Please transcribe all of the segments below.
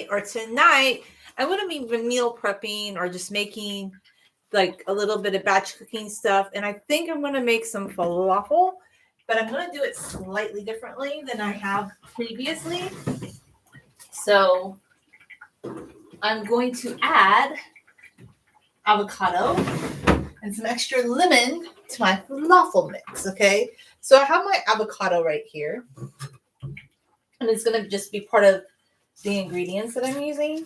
or tonight, I'm going to be meal prepping or just making like a little bit of batch cooking stuff. And I think I'm going to make some falafel, but I'm going to do it slightly differently than I have previously. So I'm going to add avocado and some extra lemon to my falafel mix, okay? So I have my avocado right here. And it's going to just be part of the ingredients that I'm using.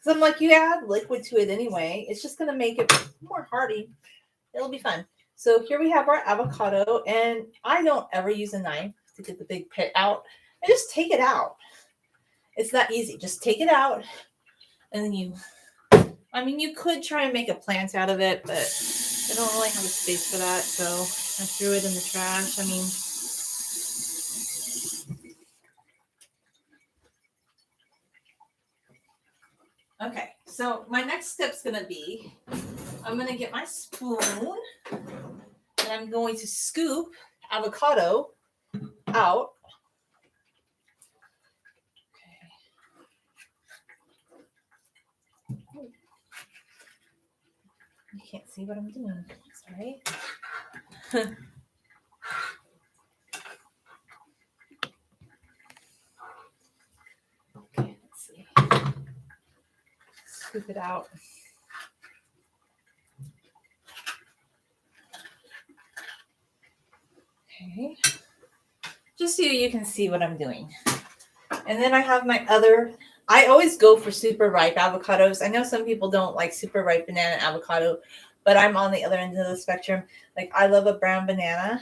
So I'm like, you add liquid to it anyway. It's just going to make it more hearty. It'll be fun. So here we have our avocado. And I don't ever use a knife to get the big pit out. I just take it out. It's that easy. Just take it out. And then you could try and make a plant out of it, but I don't really have a space for that. So I threw it in the trash. Okay, so my next step's going to be, I'm going to get my spoon and I'm going to scoop avocado out. Okay. You can't see what I'm doing. Sorry. Okay, let's see. Scoop it out. Okay. Just so you can see what I'm doing. And then I have my other, I always go for super ripe avocados. I know some people don't like super ripe banana avocado, but I'm on the other end of the spectrum. Like I love a brown banana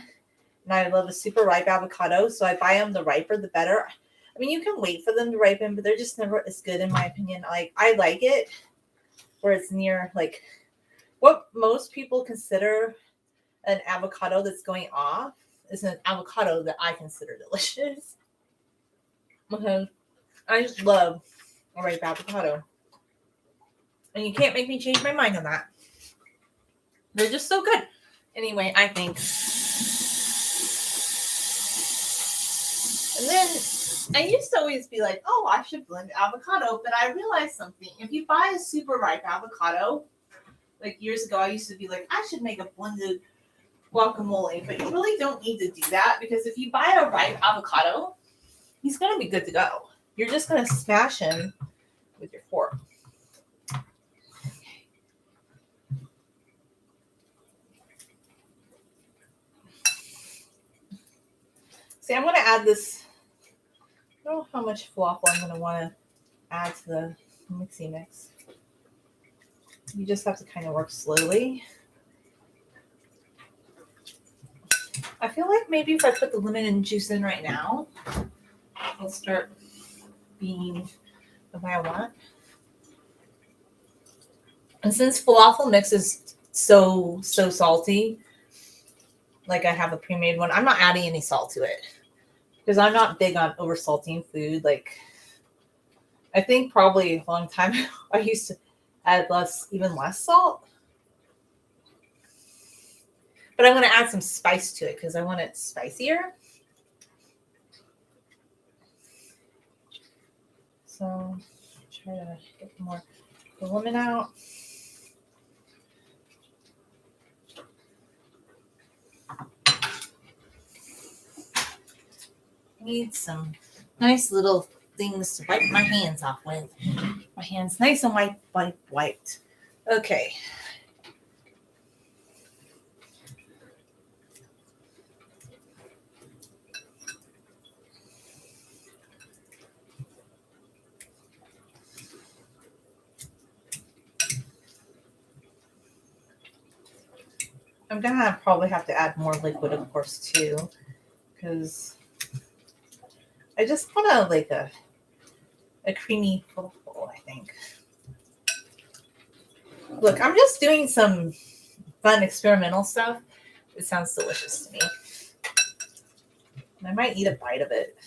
and I love a super ripe avocado. So I buy them the riper, the better. I mean, you can wait for them to ripen, but they're just never as good in my opinion. Like I like it where it's near like what most people consider an avocado that's going off is an avocado that I consider delicious. Because I just love a ripe avocado. And you can't make me change my mind on that. They're just so good. Anyway, I think. And then I used to always be like, oh, I should blend avocado. But I realized something. If you buy a super ripe avocado, like years ago, I used to be like, I should make a blended guacamole. But you really don't need to do that. Because if you buy a ripe avocado, he's going to be good to go. You're just going to smash him with your fork. See, I'm going to add this. I don't know how much falafel I'm going to want to add to the mixy mix. You just have to kind of work slowly. I feel like maybe if I put the lemon and juice in right now, it'll start being the way I want. And since falafel mix is so salty, like I have a pre-made one, I'm not adding any salt to it because I'm not big on over salting food. Like I think probably a long time I used to add even less salt. But I'm going to add some spice to it because I want it spicier. So try to get more the lemon out. Need some nice little things to wipe my hands off with. My hands nice and wiped. Okay. I'm gonna probably have to add more liquid, of course, too, because I just want like a creamy falafel, I think. Look, I'm just doing some fun experimental stuff. It sounds delicious to me. I might eat a bite of it.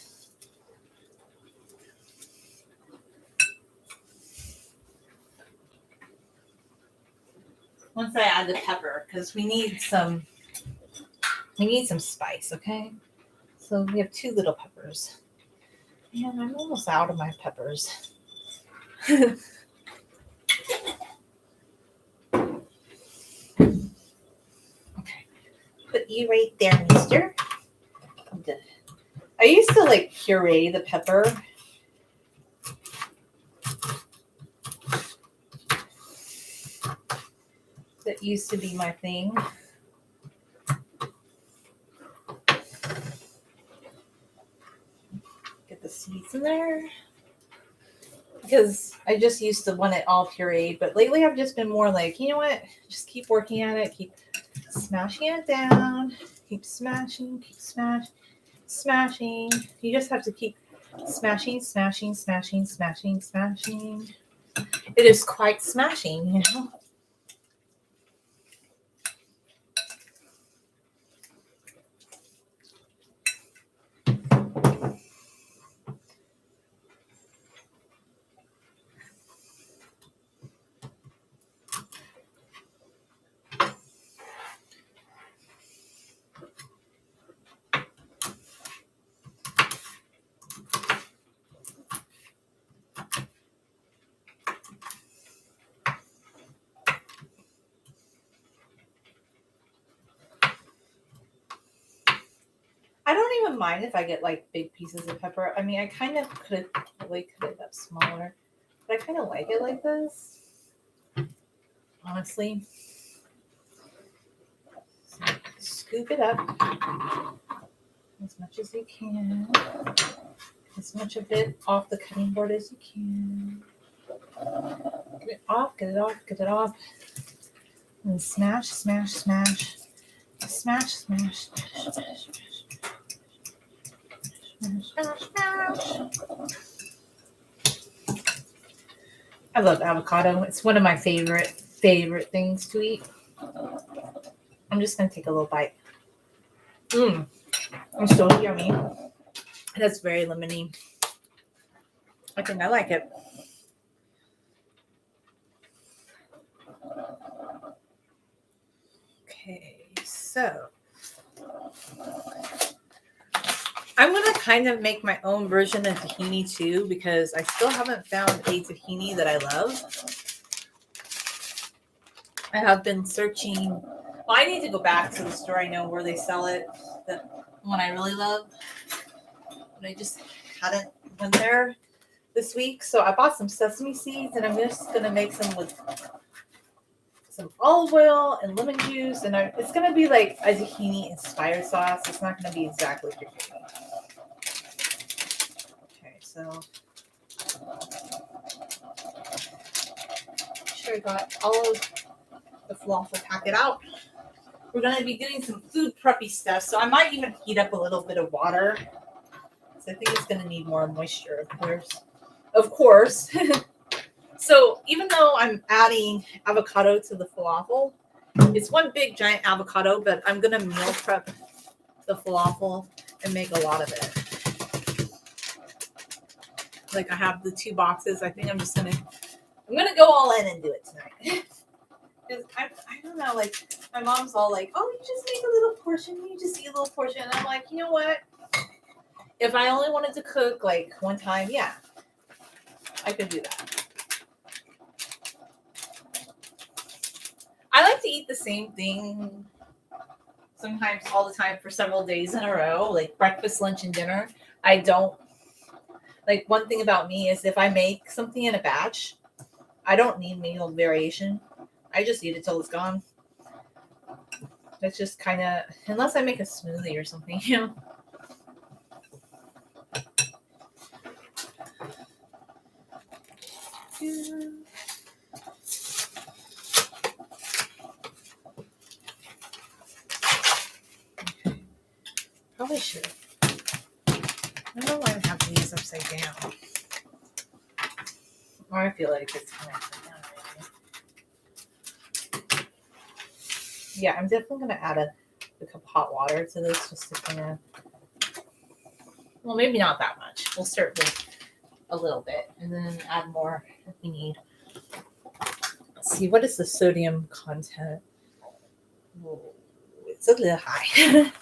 Once I add the pepper, because we need some spice, okay? So we have 2 little peppers. And I'm almost out of my peppers. Okay. Put you right there, mister. I used to like puree the pepper. That used to be my thing. Get the seeds in there. Because I just used to want it all pureed. But lately I've just been more like, you know what? Just keep working at it. Keep smashing it down. Keep smashing. Keep smashing. You just have to keep smashing, smashing, smashing, smashing, smashing. It is quite smashing, you know? I don't even mind if I get like big pieces of pepper. I mean, I kind of could have really cut it up smaller, but I kind of like it like this. Honestly, so scoop it up as much as you can, as much of it off the cutting board as you can. Get it off, get it off, get it off, and smash, smash, smash, smash, smash, smash, smash, smash. I love avocado. It's one of my favorite things to eat. I'm just gonna take a little bite. It's so yummy. That's very lemony. I think I like it. Okay, so I'm going to kind of make my own version of tahini too, because I still haven't found a tahini that I love. I have been searching. Well, I need to go back to the store I know where they sell it, the one I really love. But I just hadn't went there this week. So I bought some sesame seeds, and I'm just going to make some with some olive oil and lemon juice. And it's going to be like a tahini inspired sauce. It's not going to be exactly tahini. So, make sure I got all of the falafel packet out. We're going to be doing some food preppy stuff, so I might even heat up a little bit of water. So I think it's going to need more moisture, of course. So even though I'm adding avocado to the falafel, it's one big giant avocado, but I'm going to meal prep the falafel and make a lot of it. Like I have the 2 boxes. I think I'm gonna go all in and do it tonight. Because I don't know, like my mom's all like, oh, you just make a little portion, you just eat a little portion. And I'm like, you know what? If I only wanted to cook like one time, yeah, I could do that. I like to eat the same thing sometimes all the time for several days in a row, like breakfast, lunch, and dinner. I don't. Like one thing about me is if I make something in a batch, I don't need meal variation. I just eat it till it's gone. That's just kind of, unless I make a smoothie or something, you know. Probably should. I don't know why I have these upside down. Or I feel like it's kind of upside down already. Yeah, I'm definitely going to add a cup of hot water to this just to kind of, well, maybe not that much. We'll start with a little bit and then add more if we need. Let's see, what is the sodium content? Oh, it's a little high.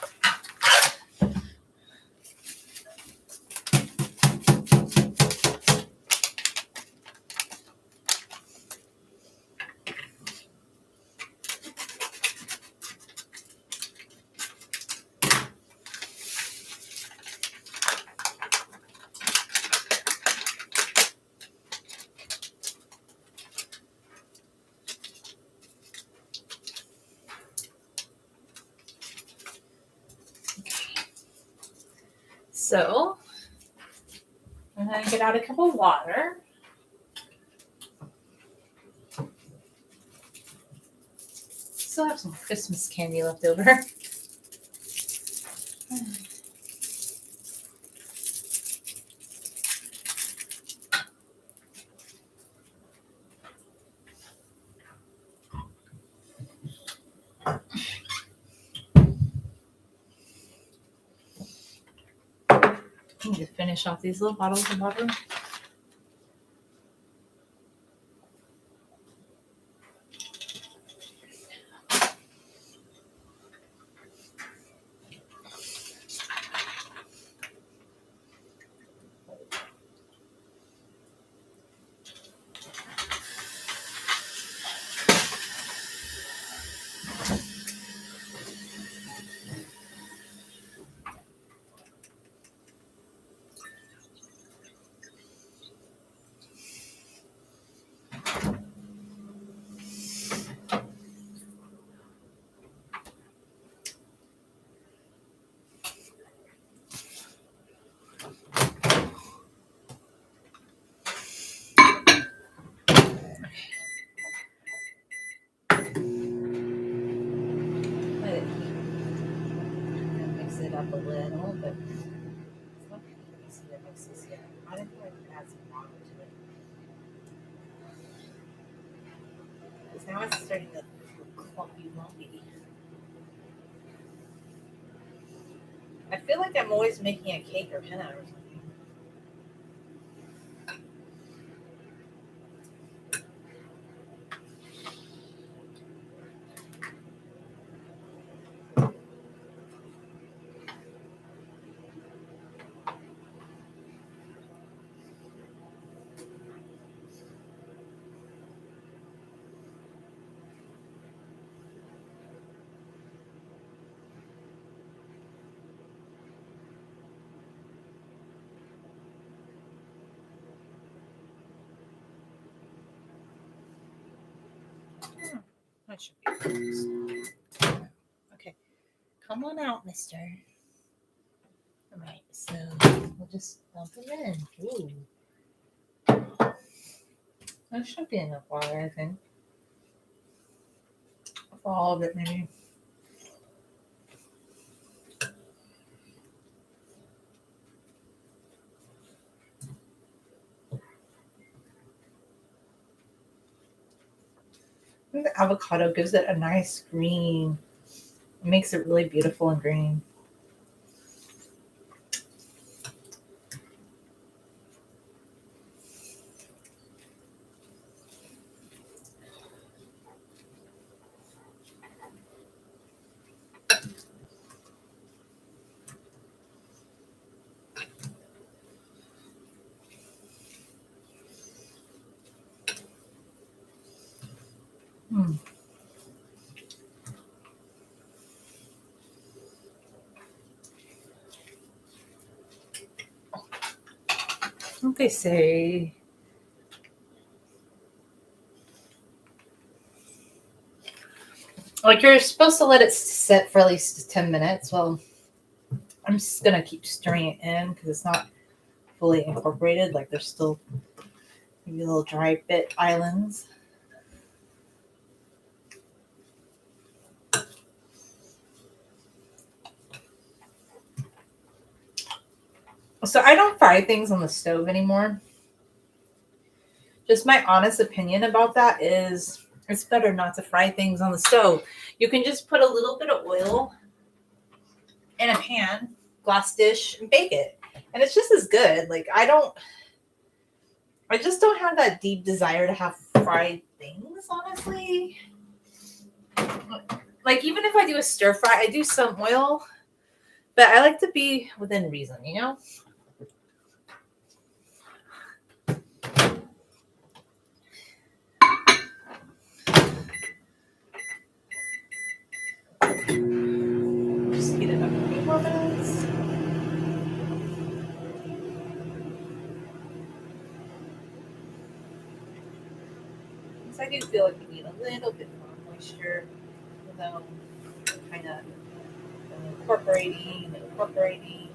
So I'm going to get out a cup of water. Still have some Christmas candy left over. I need to finish off these little bottles of water. Mix it up a little, but it's not easy to mix this yet. I think I can add some water to it. Because now it's starting to feel clumpy lumpy. I feel like I'm always making a cake or henna or something. That should be close. Okay, come on out, mister. All right, so we'll just dump them in. Ooh. That should be enough water, I think. For all of it, maybe. I think the avocado gives it a nice green. It makes it really beautiful and green. What they say? Like you're supposed to let it sit for at least 10 minutes. Well, I'm just gonna keep stirring it in because it's not fully incorporated. Like there's still maybe little dry bit islands. So I don't fry things on the stove anymore. Just my honest opinion about that is it's better not to fry things on the stove. You can just put a little bit of oil in a pan, glass dish, and bake it. And it's just as good. Like I just don't have that deep desire to have fried things, honestly. Like even if I do a stir fry, I do some oil, but I like to be within reason, you know? Just heat it up a few more minutes. Because I do feel like we need a little bit more moisture, kind of incorporating.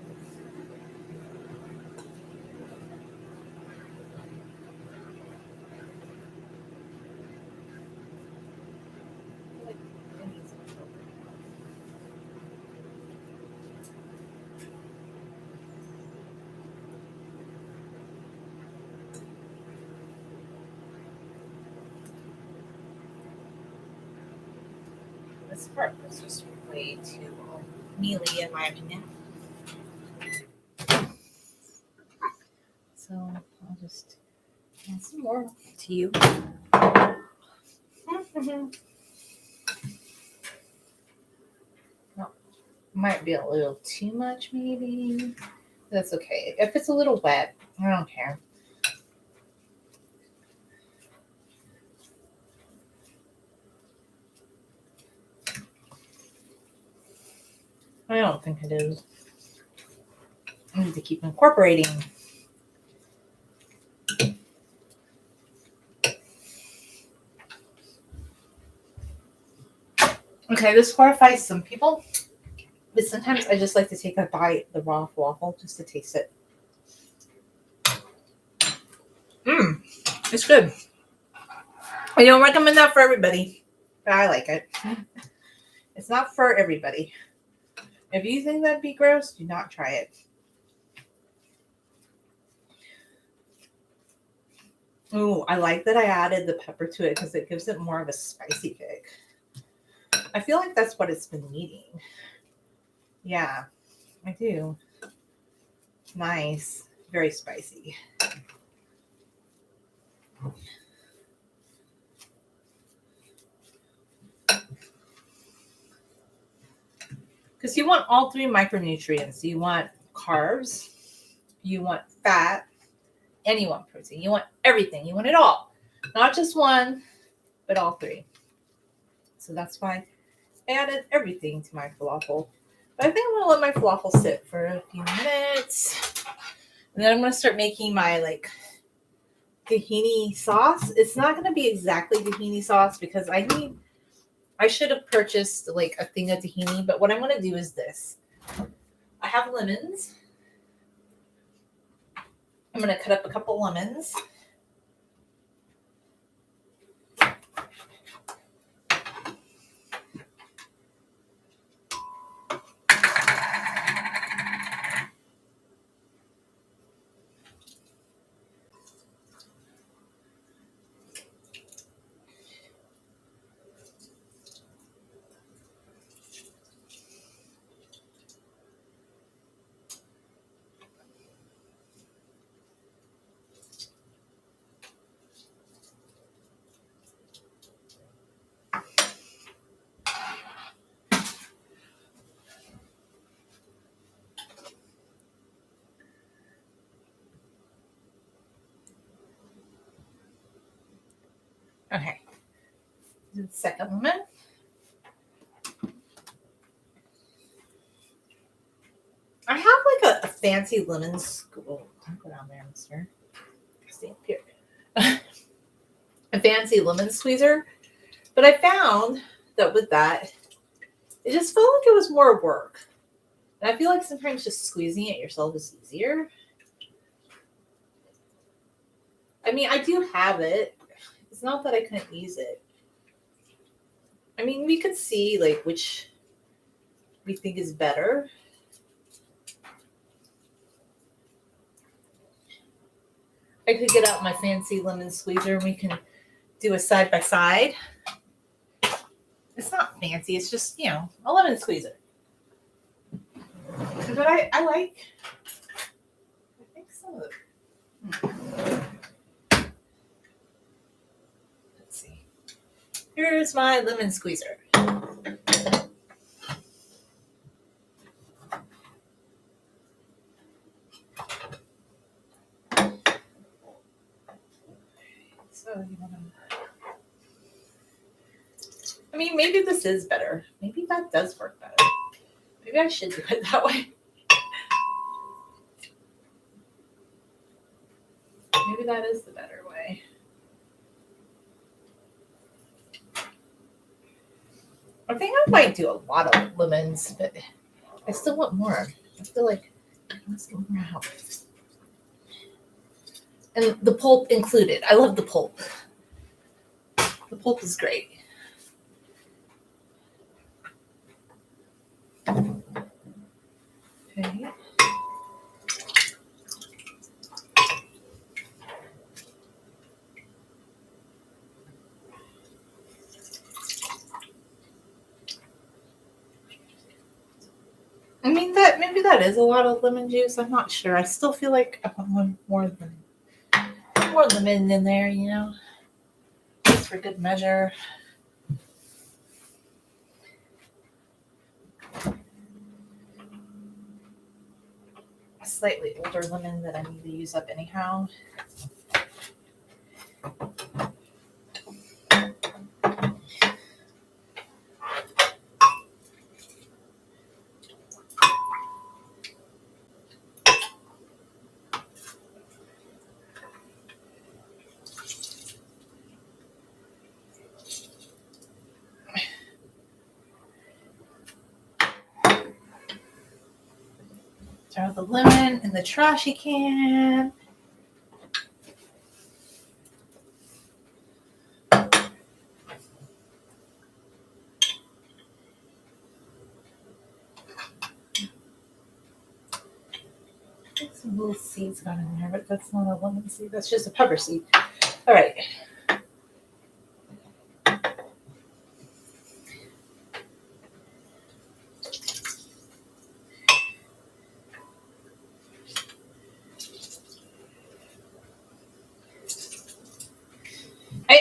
This part was just way too mealy in my opinion. So I'll just add some more to you. No, might be a little too much, maybe. That's okay. If it's a little wet, I don't care. I don't think it is. I need to keep incorporating. Okay, this horrifies some people, but sometimes I just like to take a bite of the raw waffle just to taste it. It's good. I don't recommend that for everybody, but I like it. It's not for everybody. If you think that'd be gross, do not try it. Oh, I like that I added the pepper to it because it gives it more of a spicy kick. I feel like that's what it's been needing. Yeah, I do. Nice. Very spicy. Because you want all three micronutrients. You want carbs, you want fat, and you want protein. You want everything. You want it all. Not just one, but all three. So that's why I added everything to my falafel. But I think I'm going to let my falafel sit for a few minutes. And then I'm going to start making my tahini sauce. It's not going to be exactly tahini sauce because I should have purchased a thing of tahini, but what I'm going to do is this. I have lemons. I'm going to cut up a couple lemons. Okay. The second lemon. I have a fancy lemon squeeze. Don't go down there, mister. Stay up here. A fancy lemon squeezer. But I found that with that, it just felt like it was more work. And I feel like sometimes just squeezing it yourself is easier. I mean, I do have it. It's not that I couldn't use it. I mean, we could see which we think is better. I could get out my fancy lemon squeezer and we can do a side by side. It's not fancy. It's just, a lemon squeezer. But I think some of it. Let's see. Here's my lemon squeezer. So I mean, maybe this is better. Maybe that does work better. Maybe I should do it that way. Maybe that is the better way. I think I might do a lot of lemons, but I still want more. I feel like let's get more out. And the pulp included. I love the pulp. The pulp is great. Okay. that is a lot of lemon juice. I'm not sure. I still feel like I want more lemon in there, you know, just for good measure. A slightly older lemon that I need to use up anyhow. Throw the lemon in the trashy can. Some little seeds got in there, but that's not a lemon seed. That's just a pepper seed. All right.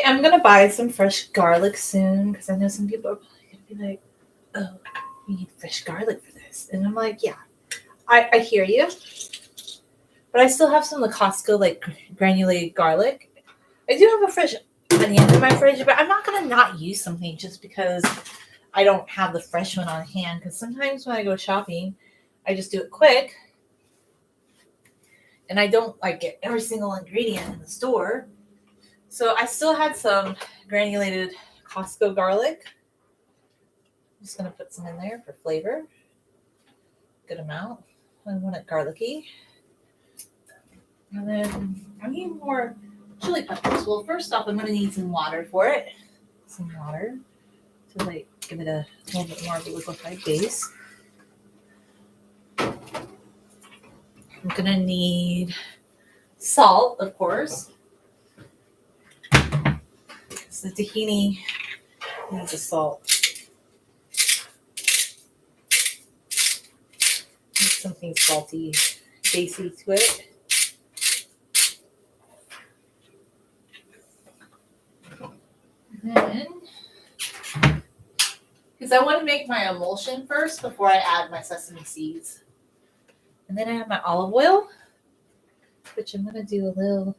I'm going to buy some fresh garlic soon because I know some people are probably going to be like, oh, you need fresh garlic for this. And I'm like, yeah, I hear you. But I still have some of the Costco like granulated garlic. I do have a fresh onion in my fridge, but I'm not going to not use something just because I don't have the fresh one on hand. Because sometimes when I go shopping, I just do it quick. And I don't like get every single ingredient in the store. So I still had some granulated Costco garlic. I'm just going to put some in there for flavor. Good amount. I want it garlicky. And then I need more chili peppers. Well, first off, I'm going to need some water for it. Some water to like give it a little bit more of a liquefied base. I'm going to need salt, of course. The tahini needs the salt. Need something salty, basy to it. And then, because I want to make my emulsion first before I add my sesame seeds. And then I have my olive oil, which I'm going to do a little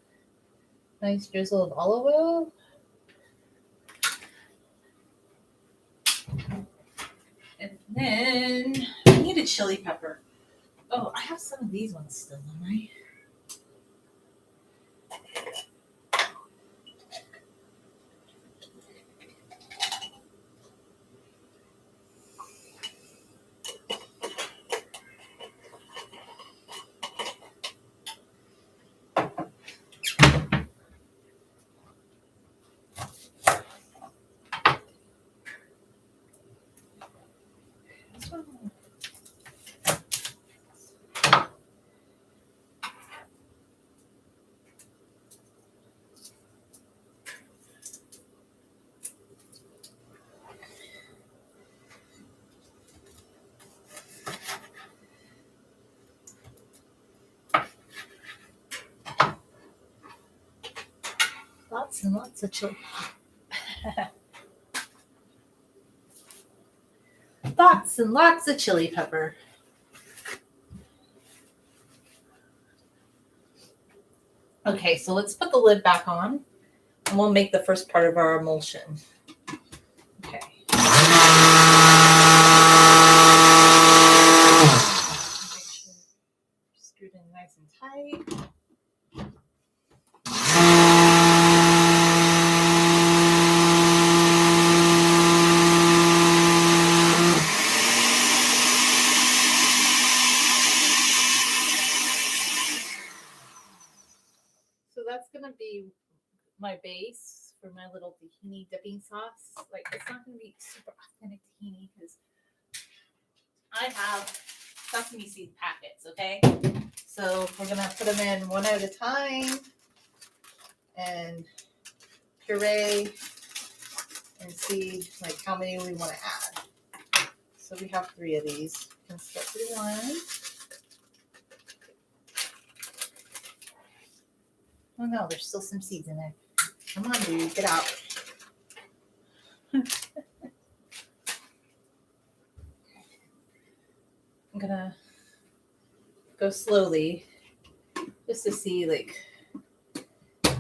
nice drizzle of olive oil. And then I need a chili pepper. Oh, I have some of these ones still, don't I? Lots and lots of chili. Lots and lots of chili pepper. Okay, so let's put the lid back on and we'll make the first part of our emulsion. Okay. Make sure it's screwed in nice and tight. That's going to be my base for my little tahini dipping sauce. Like, it's not going to be super authentic tahini because I have sesame seed packets, okay? So we're going to put them in one at a time and puree and see like how many we want to add. So we have 3 of these. You can start with 1. Oh no, there's still some seeds in there. Come on, dude, get out. I'm gonna go slowly just to see, like,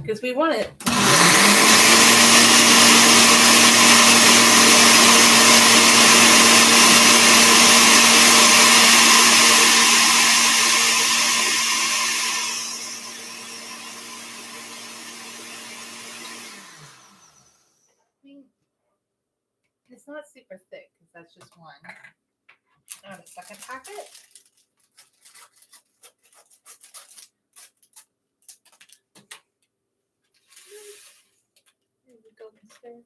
because we want it. It's not super thick because that's just one. On a second packet. There we go, mister.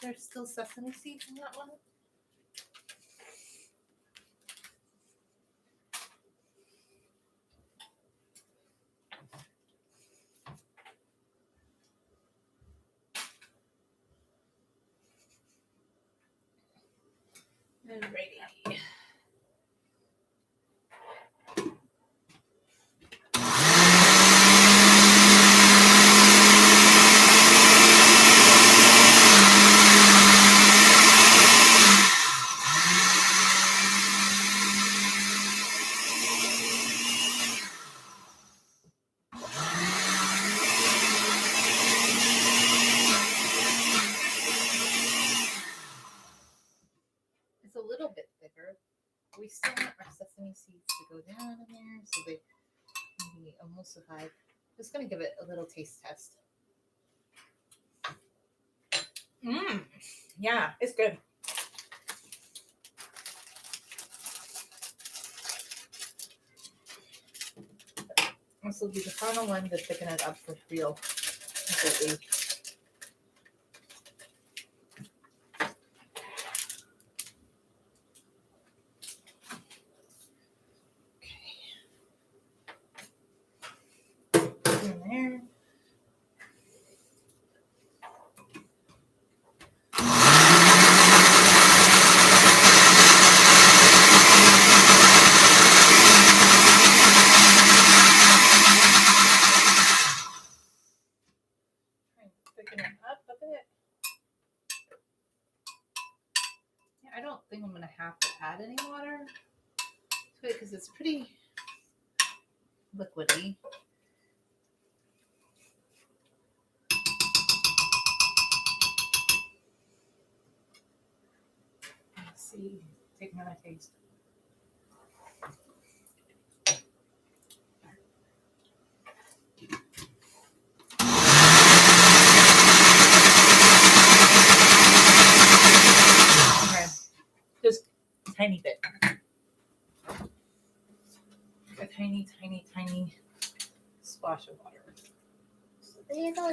There's still sesame seeds in that one. Alrighty. It's a little bit thicker. We still want our sesame seeds to go down in there so they can be emulsified. Just gonna give it a little taste test. Yeah, it's good. This will be the final one to thicken it up for real. Completely. Okay. In there. Thicken it up a bit. Yeah, I don't think I'm gonna have to add any water to it because it's pretty liquidy. Let's see. Take another taste. Okay, just a tiny bit. A tiny, tiny, tiny splash of water. So there you go.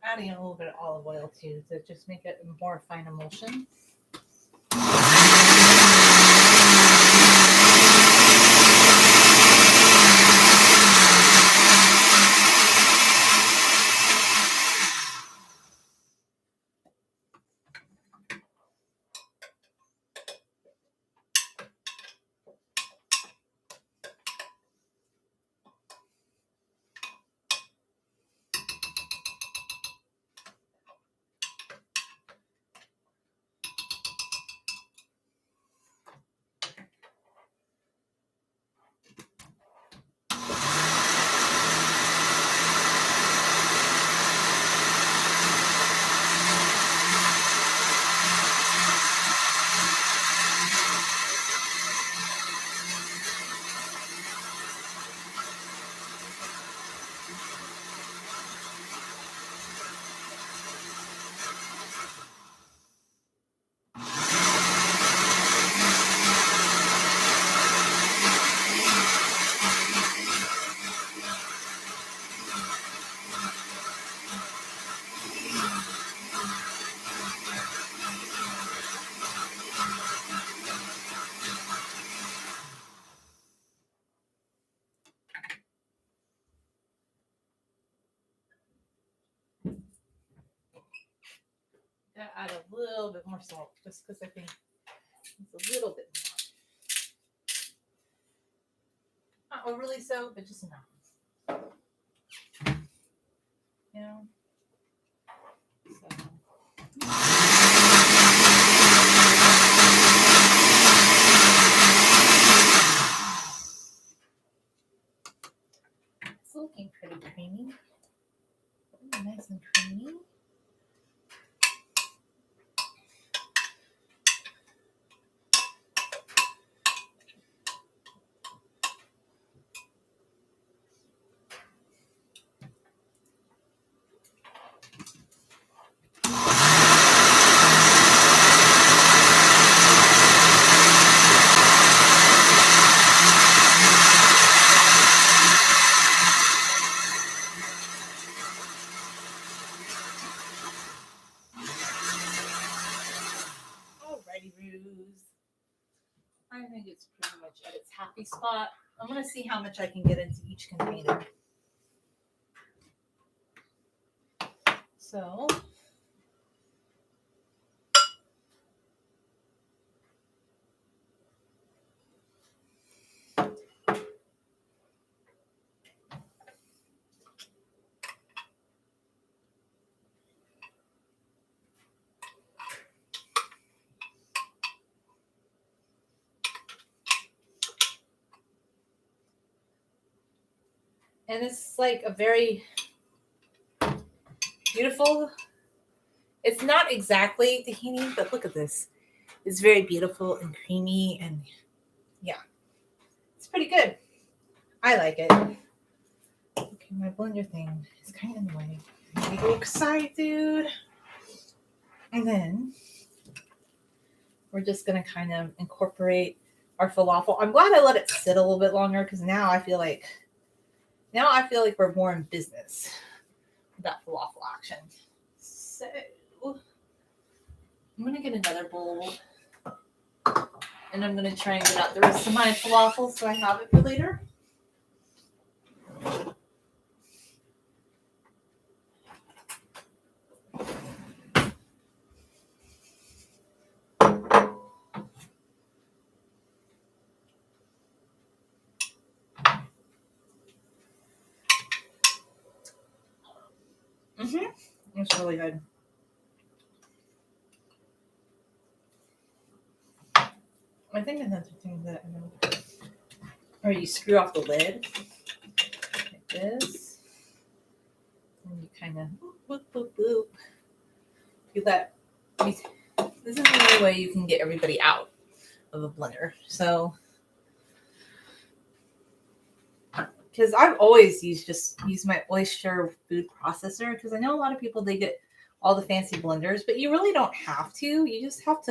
Adding a little bit of olive oil too to just make it a more fine emulsion. Gotta add a little bit more salt just because I think it's a little bit more. Not overly so, but just enough. You know? So. It's looking pretty creamy. Ooh, nice and creamy. Alrighty, Ruse. I think it's pretty much at its happy spot. I'm going to see how much I can get into each container. So, and it's like a very beautiful, it's not exactly tahini, but look at this. It's very beautiful and creamy, and yeah, it's pretty good. I like it. Okay, my blender thing is kind of in the way. I'm really excited. And then we're just going to kind of incorporate our falafel. I'm glad I let it sit a little bit longer because now I feel like we're more in business with that falafel action. So I'm going to get another bowl and I'm going to try and get out the rest of my falafel so I have it for later. It's really good. I think another thing that I know, or you screw off the lid like this, and you kind of boop, boop, boop. You let, this is the only way you can get everybody out of a blender. So, because I've always used my Oyster food processor, because I know a lot of people, they get all the fancy blenders, but you really don't have to. You just have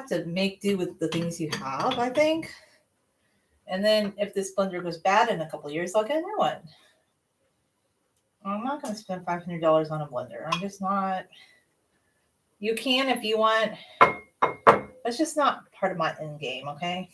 to make do with the things you have, I think. And then if this blender goes bad in a couple of years, I'll get a new one. I'm not going to spend $500 on a blender. I'm just not. You can if you want. That's just not part of my end game, okay?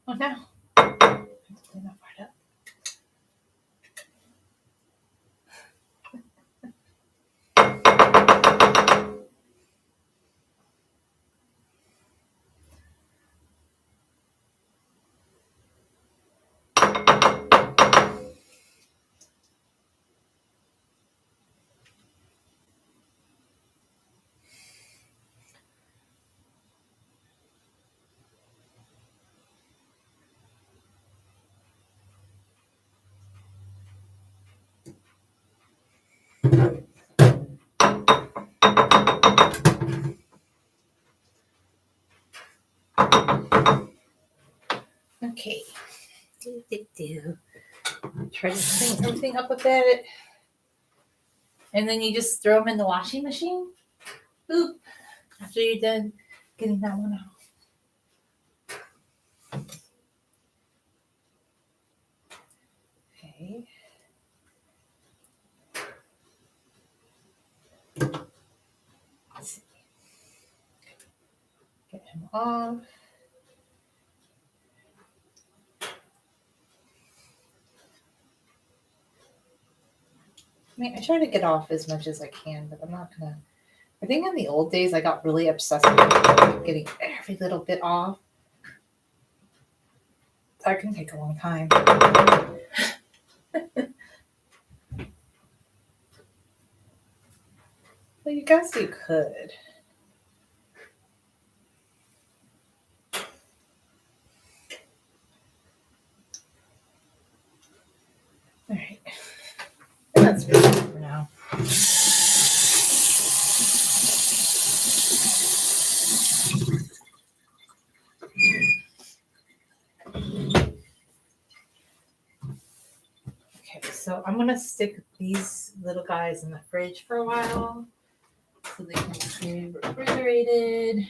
Oh, no. I have to clean that part up. Okay. Try to clean everything up a bit. And then you just throw them in the washing machine. Boop. After you're done getting that one out. Okay. off. I mean, I try to get off as much as I can, but I'm not gonna. I think in the old days, I got really obsessed with getting every little bit off. That can take a long time. Well, you guys, you could. All right. And that's good for now. Okay, so I'm going to stick these little guys in the fridge for a while so they can stay refrigerated.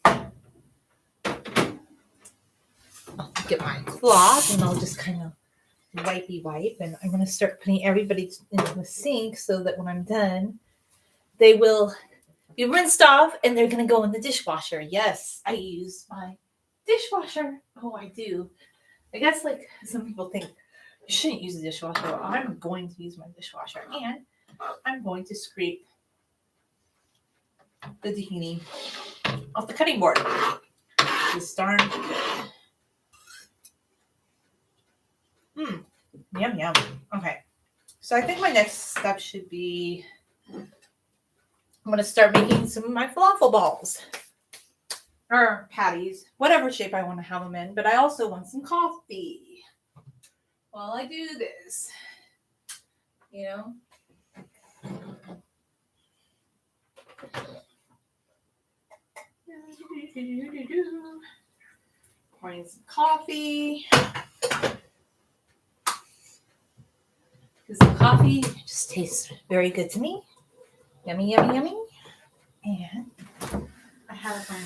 I'll get my cloth and I'll just kind of wipe, and I'm going to start putting everybody into the sink so that when I'm done, they will be rinsed off and they're going to go in the dishwasher. Yes, I use my dishwasher. Oh, I do. I guess like some people think you shouldn't use a dishwasher. Well, I'm going to use my dishwasher and I'm going to scrape the tahini off the cutting board. This darn. Yum, yum. Okay. So I think my next step should be I'm going to start making some of my falafel balls or patties, whatever shape I want to have them in. But I also want some coffee while I do this. You know? Pouring some coffee. Because the coffee just tastes very good to me. Yummy, yummy, yummy. And I have my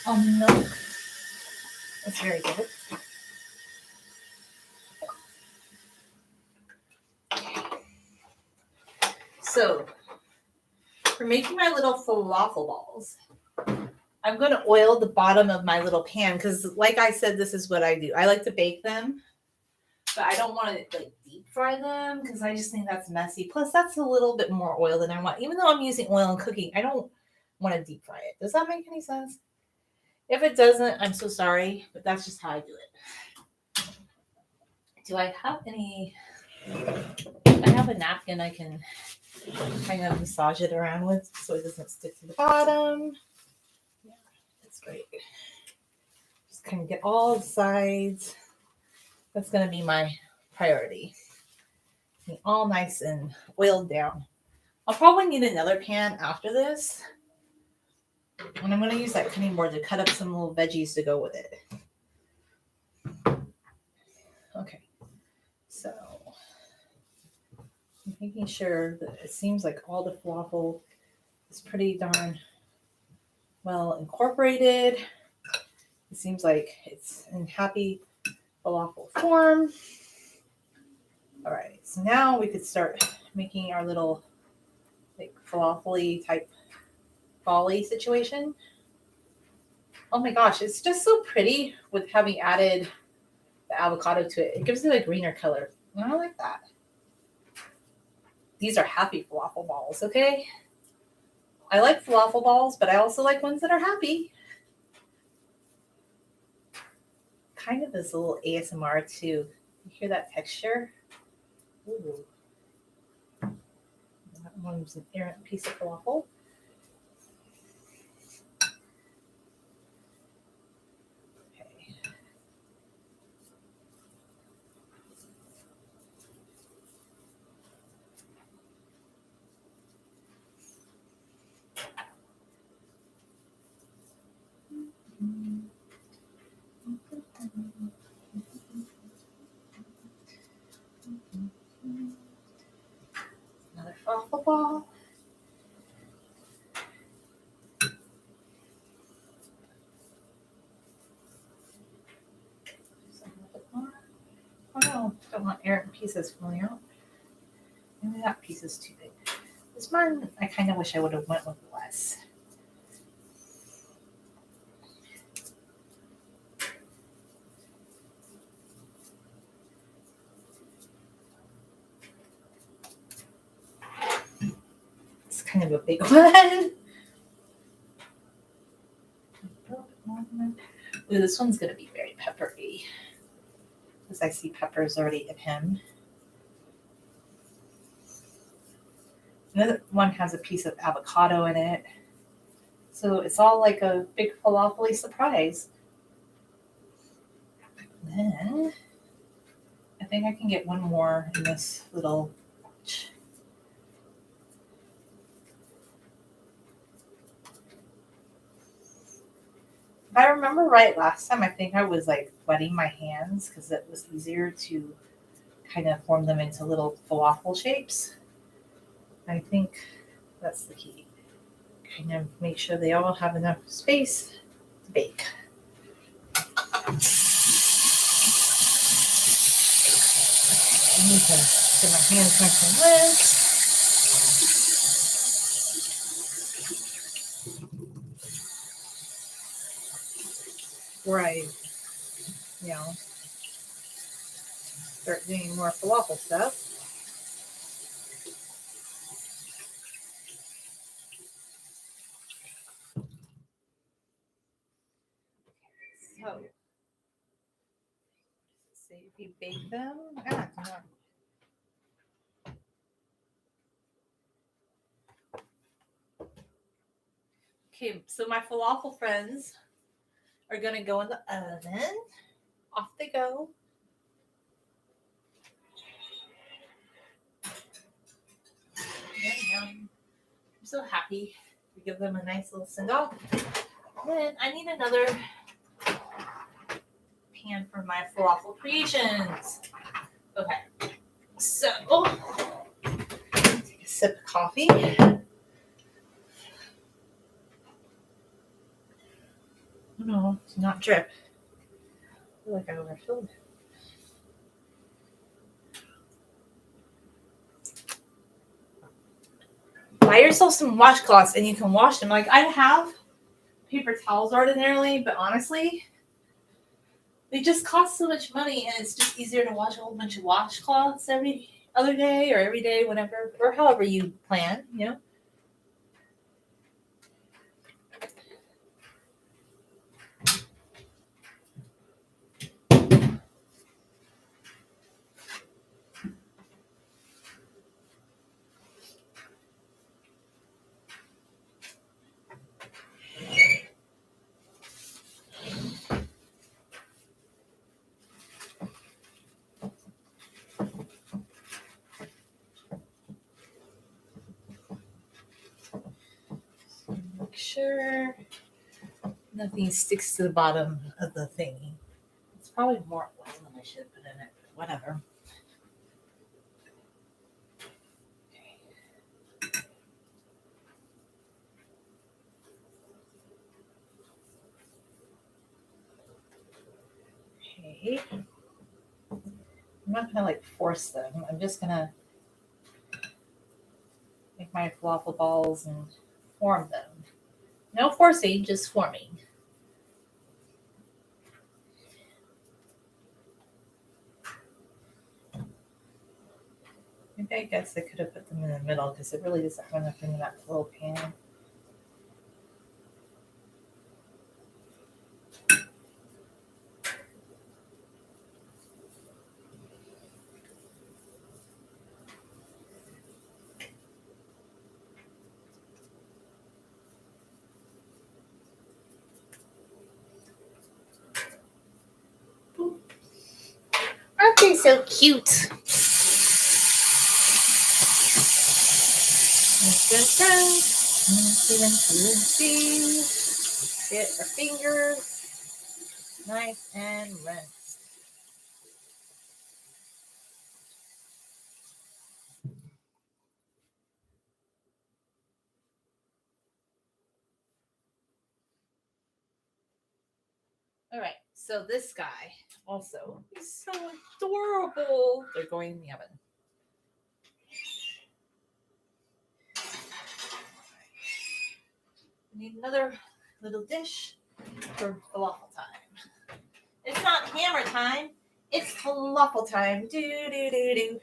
almond milk. It's very good. So, for making my little falafel balls, I'm going to oil the bottom of my little pan because, like I said, this is what I do. I like to bake them, but I don't want to like deep fry them because I just think that's messy. Plus, that's a little bit more oil than I want. Even though I'm using oil in cooking, I don't want to deep fry it. Does that make any sense? If it doesn't, I'm so sorry, but that's just how I do it. Do I have any? I have a napkin I can kind of massage it around with so it doesn't stick to the bottom. Yeah, that's great. Just kind of get all the sides. That's going to be my priority. All nice and oiled down. I'll probably need another pan after this. And I'm going to use that cutting board to cut up some little veggies to go with it. Okay. So I'm making sure that it seems like all the falafel is pretty darn well incorporated. It seems like it's in happy falafel form. All right, so now we could start making our little like falafel-y type volley situation. Oh my gosh, it's just so pretty with having added the avocado to it. It gives it a greener color. And I like that. These are happy falafel balls, okay? I like falafel balls, but I also like ones that are happy. Kind of this little ASMR too. You hear that texture? Ooh. That one's an errant piece of falafel. Okay. Another falafel ball. Oh no, don't want errant pieces falling out. Maybe that piece is too big. This one, I kind of wish I would have went with less. kind of a big one. Ooh, this one's going to be very peppery because I see peppers already in him. Another one has a piece of avocado in it. So it's all like a big falafel surprise. Then I think I can get one more in this little batch. If I remember right, last time I think I was like wetting my hands because it was easier to kind of form them into little falafel shapes. I think that's the key. Kind of make sure they all have enough space to bake. I need to get my hands nice and wet. Where I, start doing more falafel stuff. So, say if you bake them, Okay, so my falafel friends are going to go in the oven. Off they go. I'm so happy to give them a nice little send off. Then I need another pan for my falafel creations. Okay, so take a sip of coffee. No, do not drip. I feel like I overfilled it. Buy yourself some washcloths and you can wash them. Like I have paper towels ordinarily, but honestly, they just cost so much money and it's just easier to wash a whole bunch of washcloths every other day or every day, whenever, or however you plan, Make sure nothing sticks to the bottom of the thingy. It's probably more oil than I should put in it, but whatever. Okay. I'm not gonna like force them. I'm just gonna make my falafel balls and form them. No forcing, just forming. Maybe I guess I could have put them in the middle because it really doesn't have enough in that little pan. Aren't they so cute? Get our fingers nice and rinsed. All right, so this guy also is so adorable. They're going in the oven. We need another little dish for falafel time. It's not hammer time. It's falafel time. Do do do do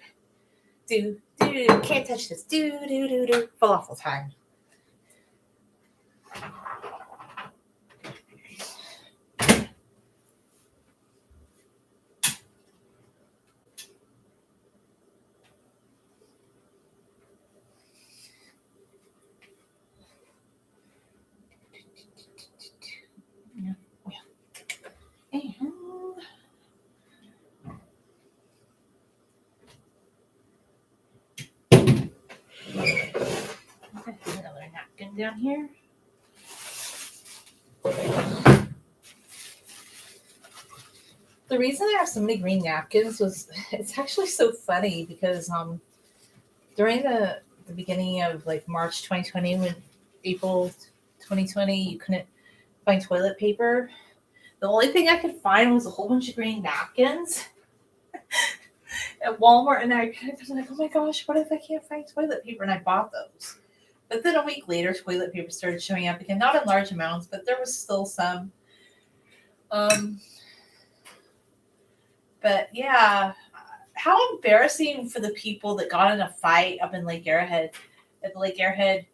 do do do. Can't touch this. Do do do do. Falafel time. Yeah. And another napkin down here. The reason I have so many green napkins was it's actually so funny because during the beginning of like March 2020, when April 2020 you couldn't find toilet paper, the only thing I could find was a whole bunch of green napkins at Walmart, and I was like, oh my gosh, what if I can't find toilet paper? And I bought those. But then a week later, toilet paper started showing up again, not in large amounts, but there was still some. But yeah, how embarrassing for the people that got in a fight up in Lake Arrowhead. At the Lake Arrowhead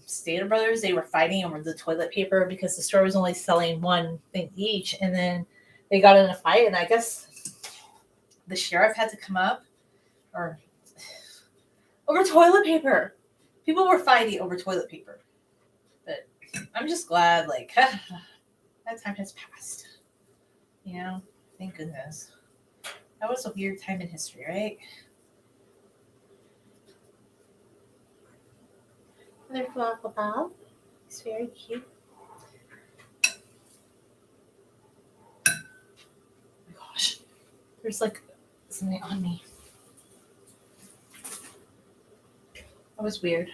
Stater Brothers, they were fighting over the toilet paper because the store was only selling one thing each, and then they got in a fight, and I guess the sheriff had to come up or over toilet paper. People were fighting over toilet paper. But I'm just glad, like, that time has passed. You know, thank goodness. That was a weird time in history, right? Another falafel bob. It's very cute. Oh my gosh. There's like something on me. That was weird.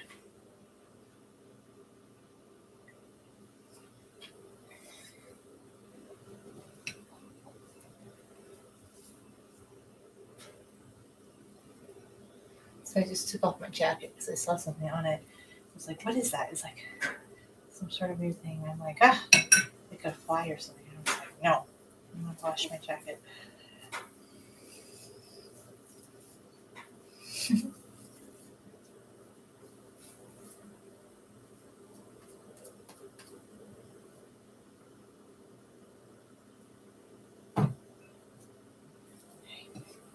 So I just took off my jacket because I saw something on it. I was like, what is that? It's like some sort of weird thing. I'm like, like a fly or something. I was like, no, I'm going to wash my jacket.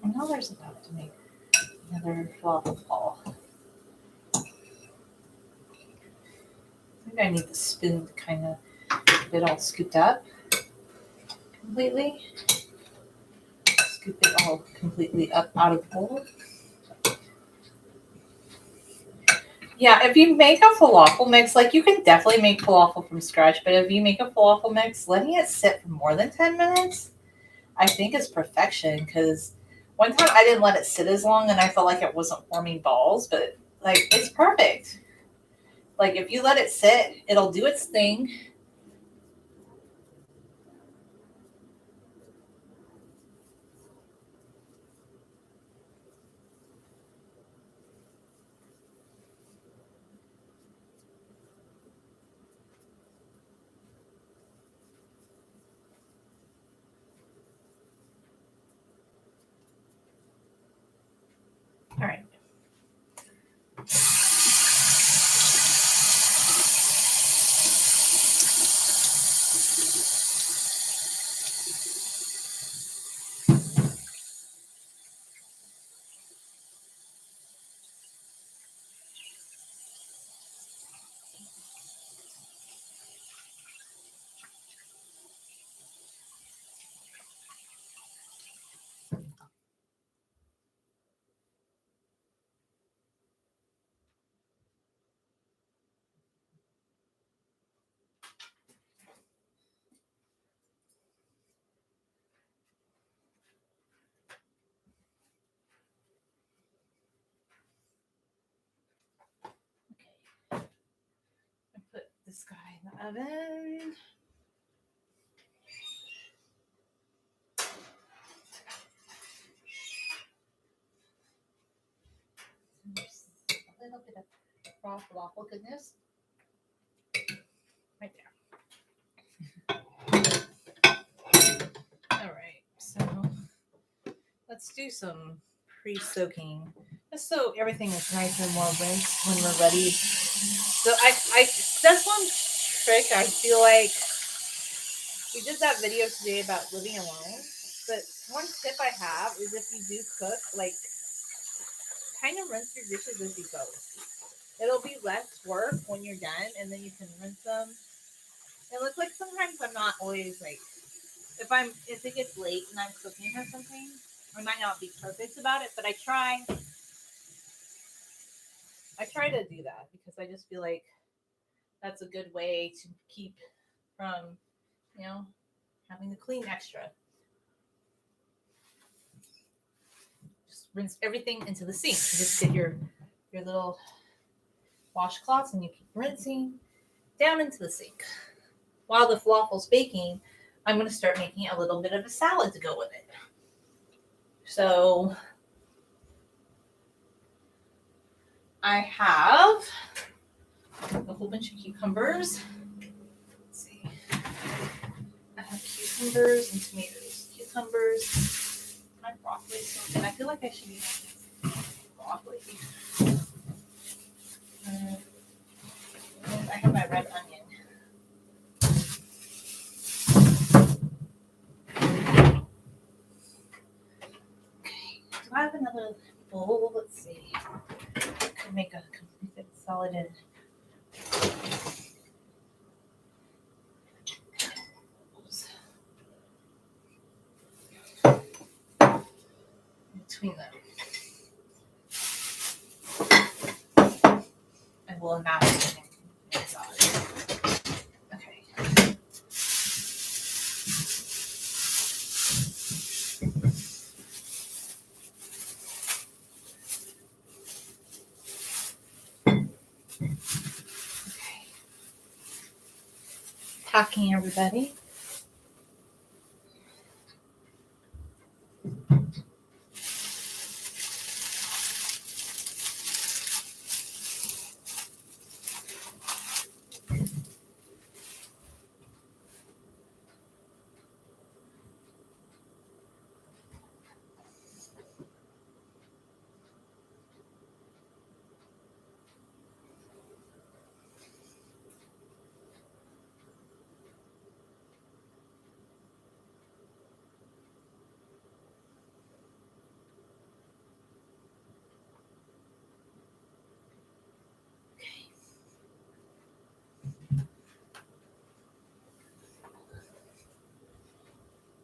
And now there's about to make another falafel ball. I think I need the spoon to kind of get it all scooped up completely. Scoop it all completely up out of the bowl. Yeah, if you make a falafel mix, like you can definitely make falafel from scratch, but if you make a falafel mix, letting it sit for more than 10 minutes, I think is perfection. Because one time I didn't let it sit as long and I felt like it wasn't forming balls, but like it's perfect. Like if you let it sit, it'll do its thing. All right. Okay. I put this guy in the oven. There's a little bit of raw falafel goodness right there. All right, so let's do some pre-soaking, just so everything is nice and well rinsed when we're ready. So I that's one trick. I feel like we did that video today about living alone. But one tip I have is if you do cook, like kind of rinse your dishes as you go. It'll be less work when you're done, and then you can rinse them. It looks like sometimes I'm not always like, if it gets late and I'm cooking or something, I might not be perfect about it, but I try to do that because I just feel like that's a good way to keep from, having to clean extra. Just rinse everything into the sink. You just get your little washcloths and you keep rinsing down into the sink. While the falafel's baking, I'm going to start making a little bit of a salad to go with it. So I have a whole bunch of cucumbers. Let's see. I have cucumbers and tomatoes. Cucumbers. My broccoli is so good. I feel like I should use broccoli. And I have my red onion. Okay. Do I have another bowl? Let's see. I could make a complete salad in. Between them. And we'll imagine inside. Okay. Packing everybody.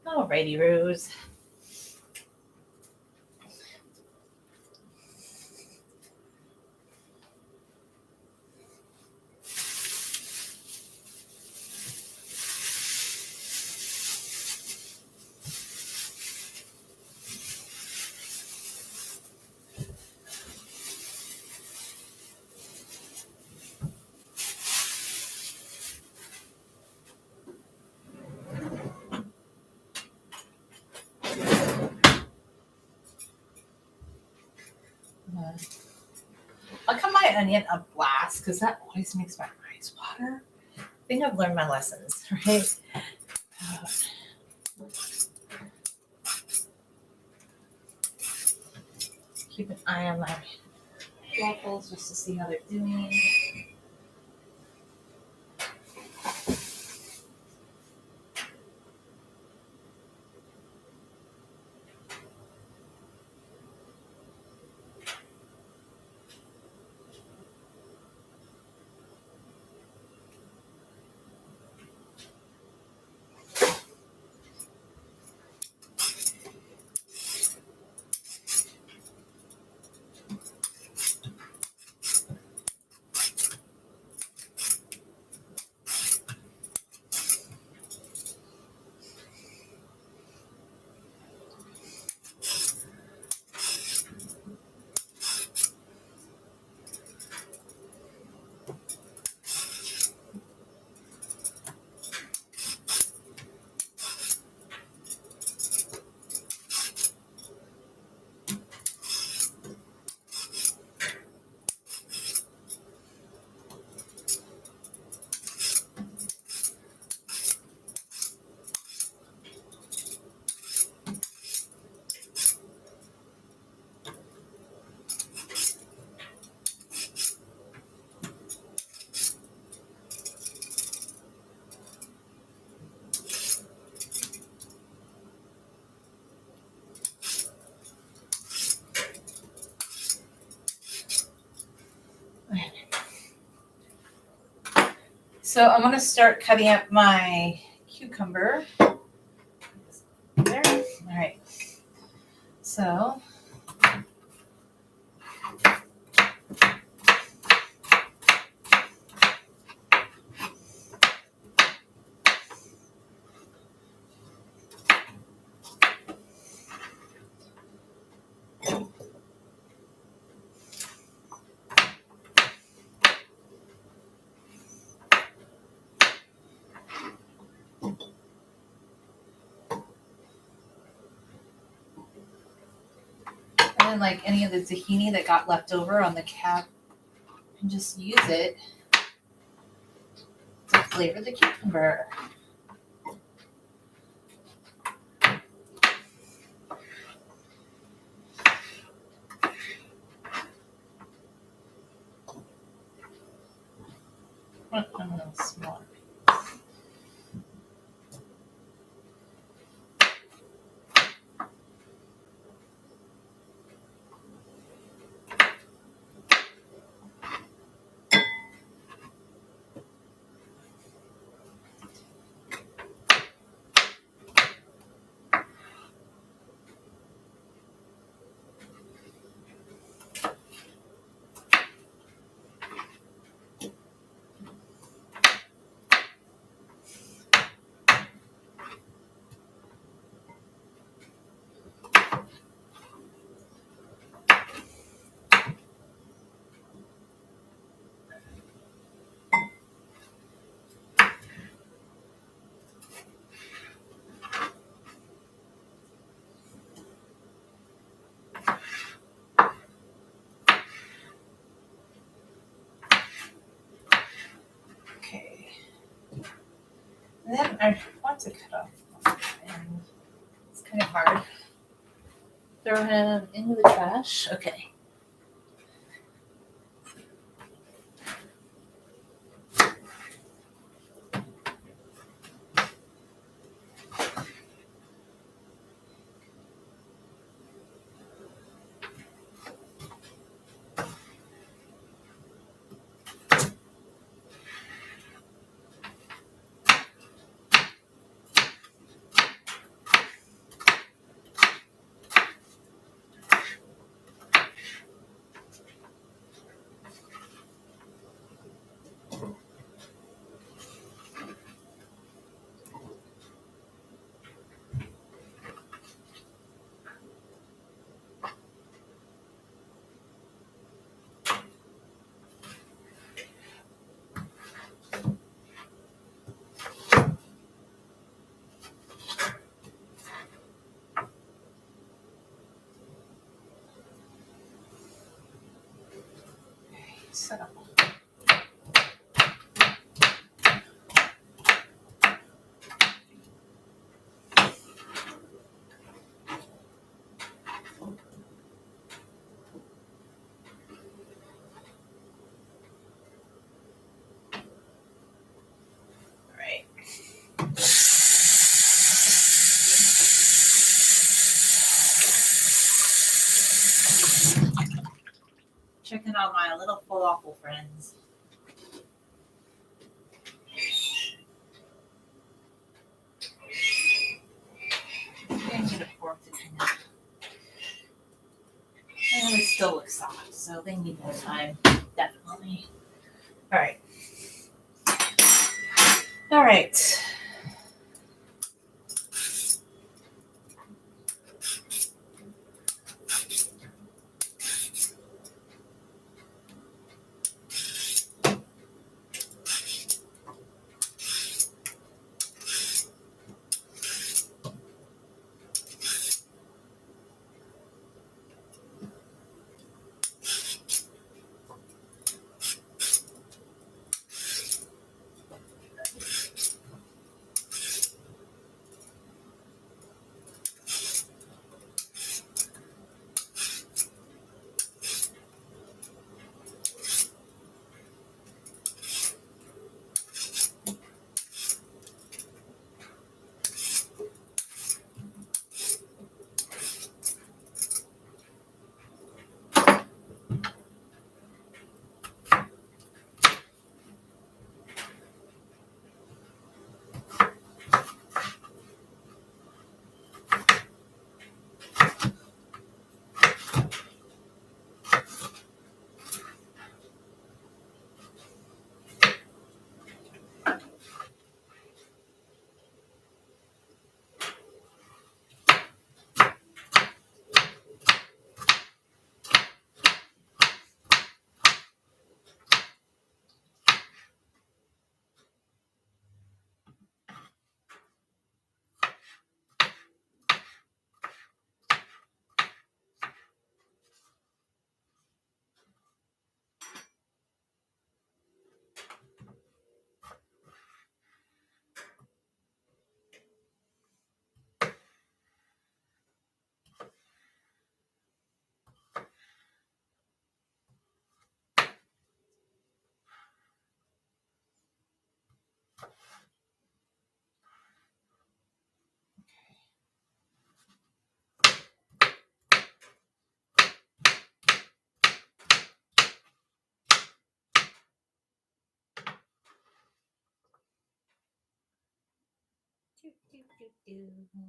Alrighty, Rose. I'll cut my onion a blast because that always makes my eyes water. I think I've learned my lessons, right? Keep an eye on my waffles just to see how they're doing. So I'm going to start cutting up my cucumber. There. All right. So and then like any of the tahini that got left over on the cap, and just use it to flavor the cucumber. A little smaller. Okay. And then I want to cut off, and it's kind of hard. Throw him into the trash. Okay. So. Checking on my little falafel friends. I'm gonna fork to kind of. And it still looks soft, so they need more time, definitely. All right. All right. Do, do, do, do.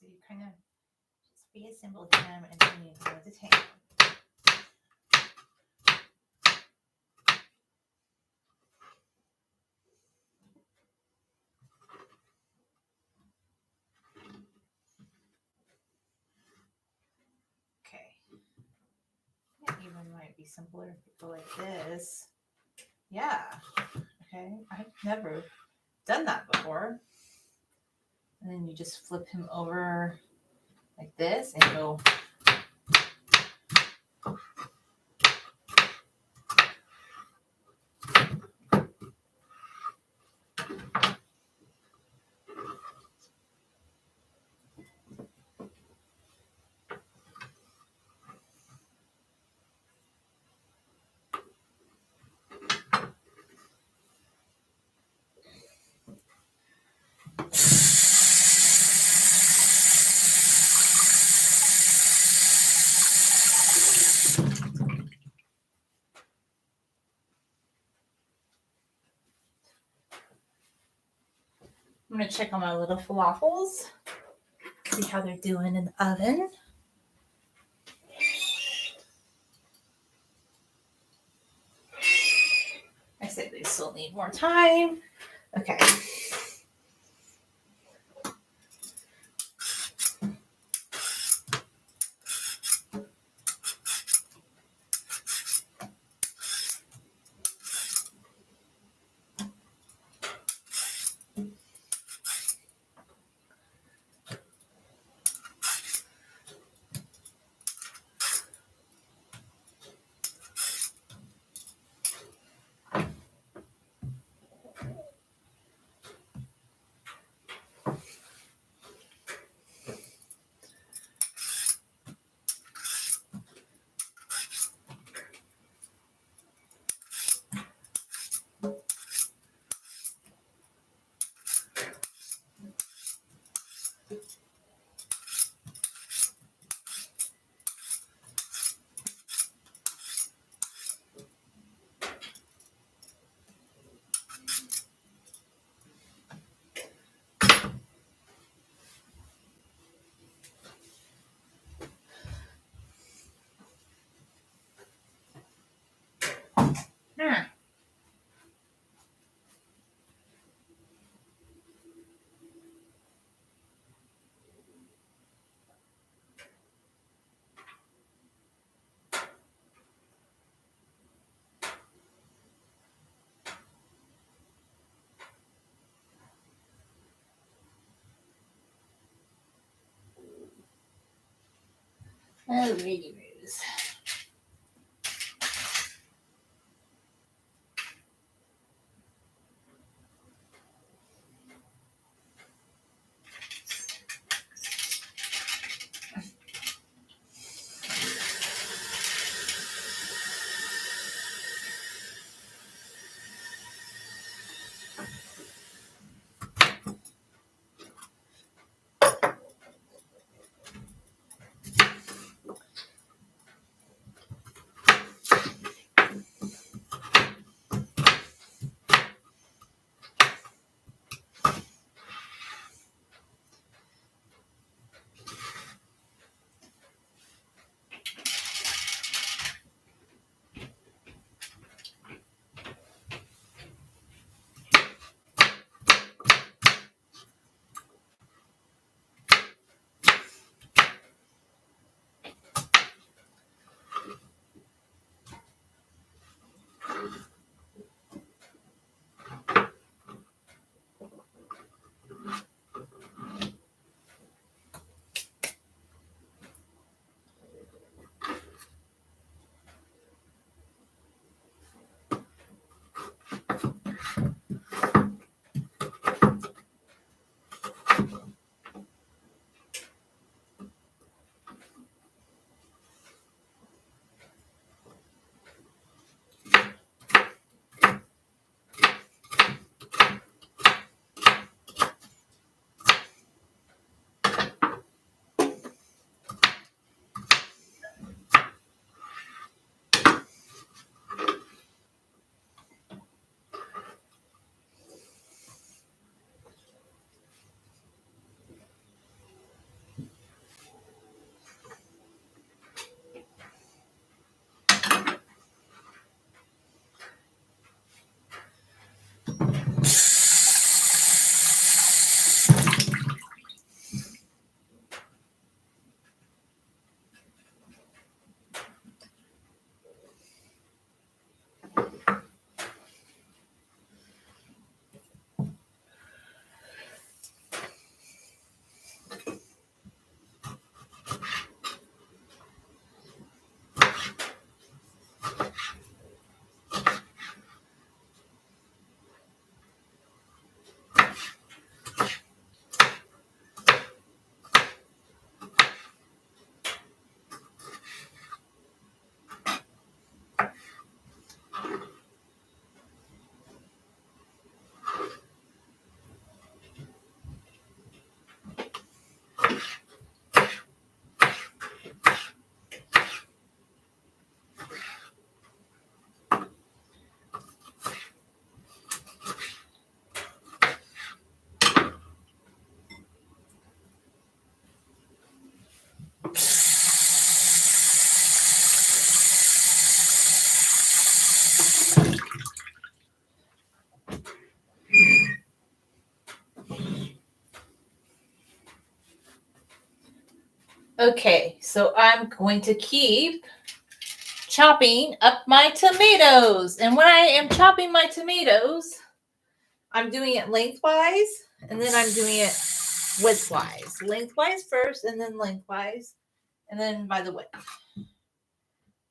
So you kind of just reassemble them and then you go to tape. Okay. That even might be simpler if you go like this. Yeah. Okay. I've never done that before. And then you just flip him over like this and go. I'm going to check on my little falafels, see how they're doing in the oven. I said they still need more time. Okay. Alrighty, Rose. Okay, so I'm going to keep chopping up my tomatoes. And when I am chopping my tomatoes, I'm doing it lengthwise, and then I'm doing it widthwise. Lengthwise first, and then lengthwise, and then by the width.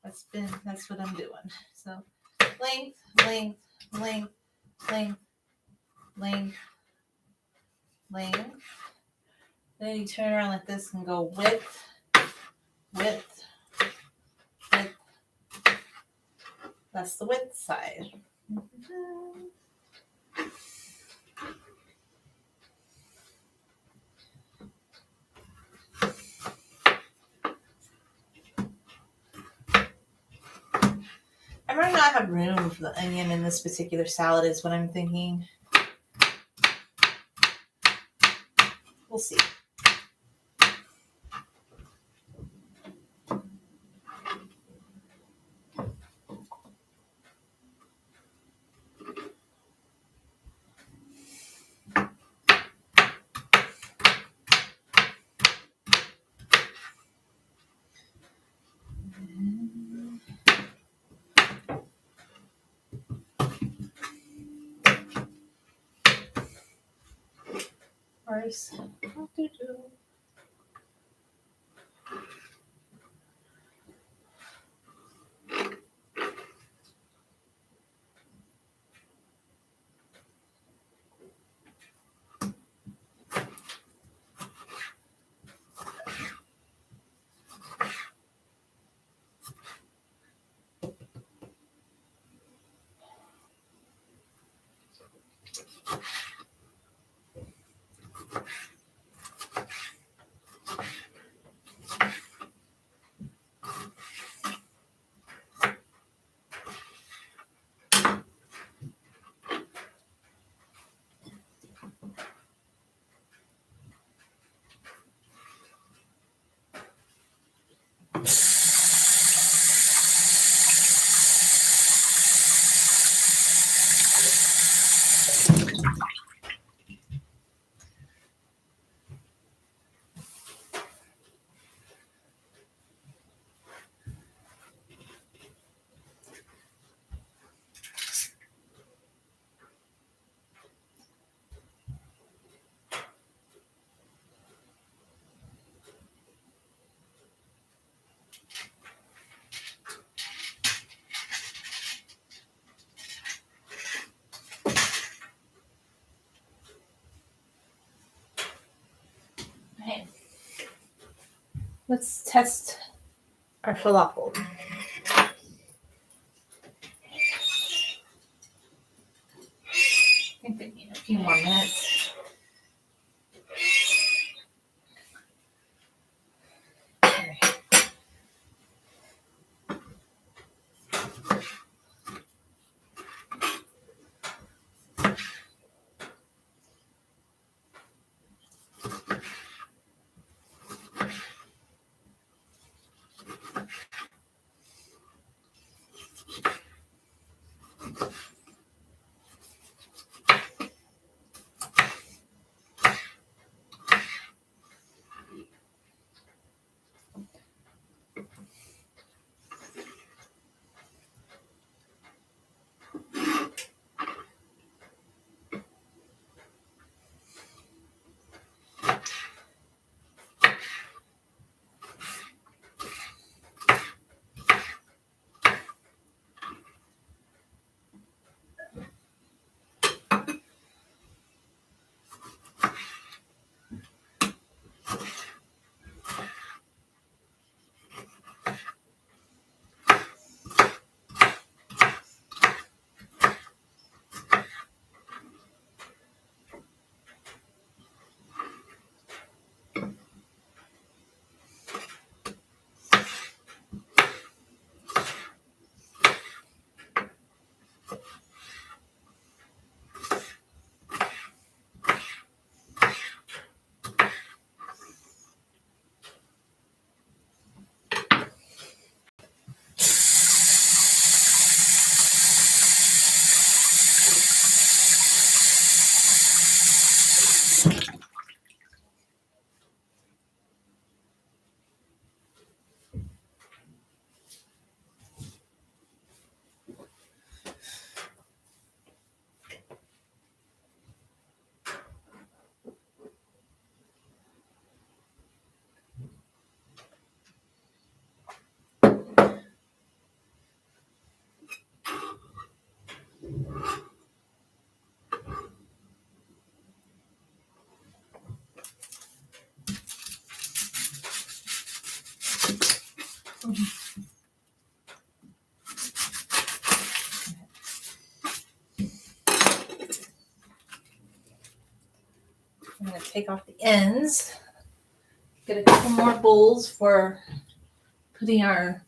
That's what I'm doing. So length, length, length, length, length, length. Then you turn around like this and go width, width, width. That's the width side. I might not have room for the onion in this particular salad is what I'm thinking. We'll see. First, okay. Let's test our falafel. I think they need a few more minutes. Okay. take off the ends. Get a couple more bowls for putting our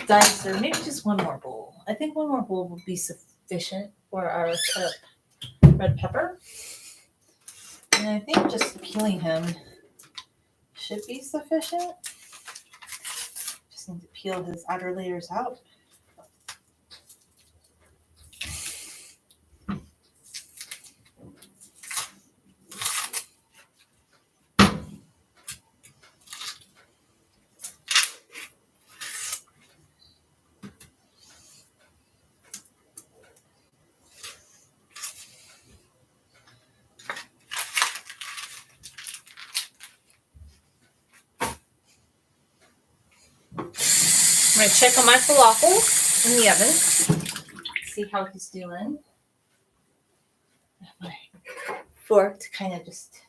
diced, or maybe just one more bowl. I think one more bowl will be sufficient for our cut up red pepper. And I think just peeling him should be sufficient. Just need to peel his outer layers out. I'm going to check on my falafel in the oven. See how he's doing. My fork to kind of just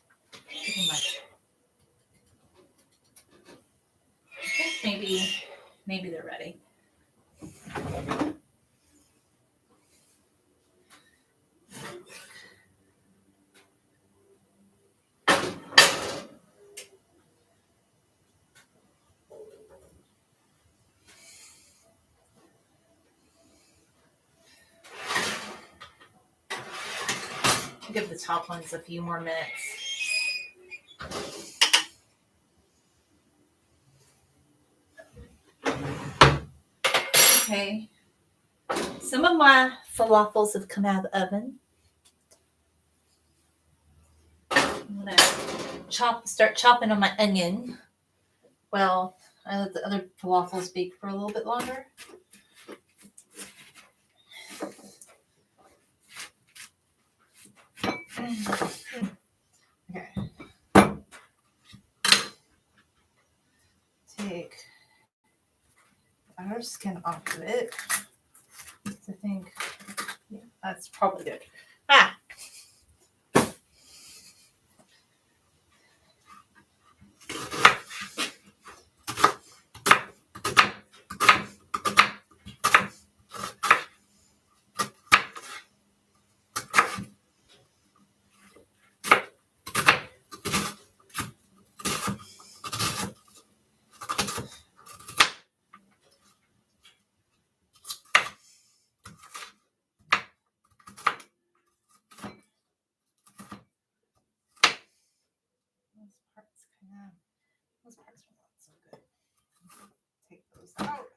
give him maybe they're ready. Give the top ones a few more minutes. Okay. Some of my falafels have come out of the oven. I'm going to start chopping on my onion. Well, I let the other falafels bake for a little bit longer. Okay. Take our skin off of it. I think, yeah, that's probably good. Those parts are not so good. Take those out.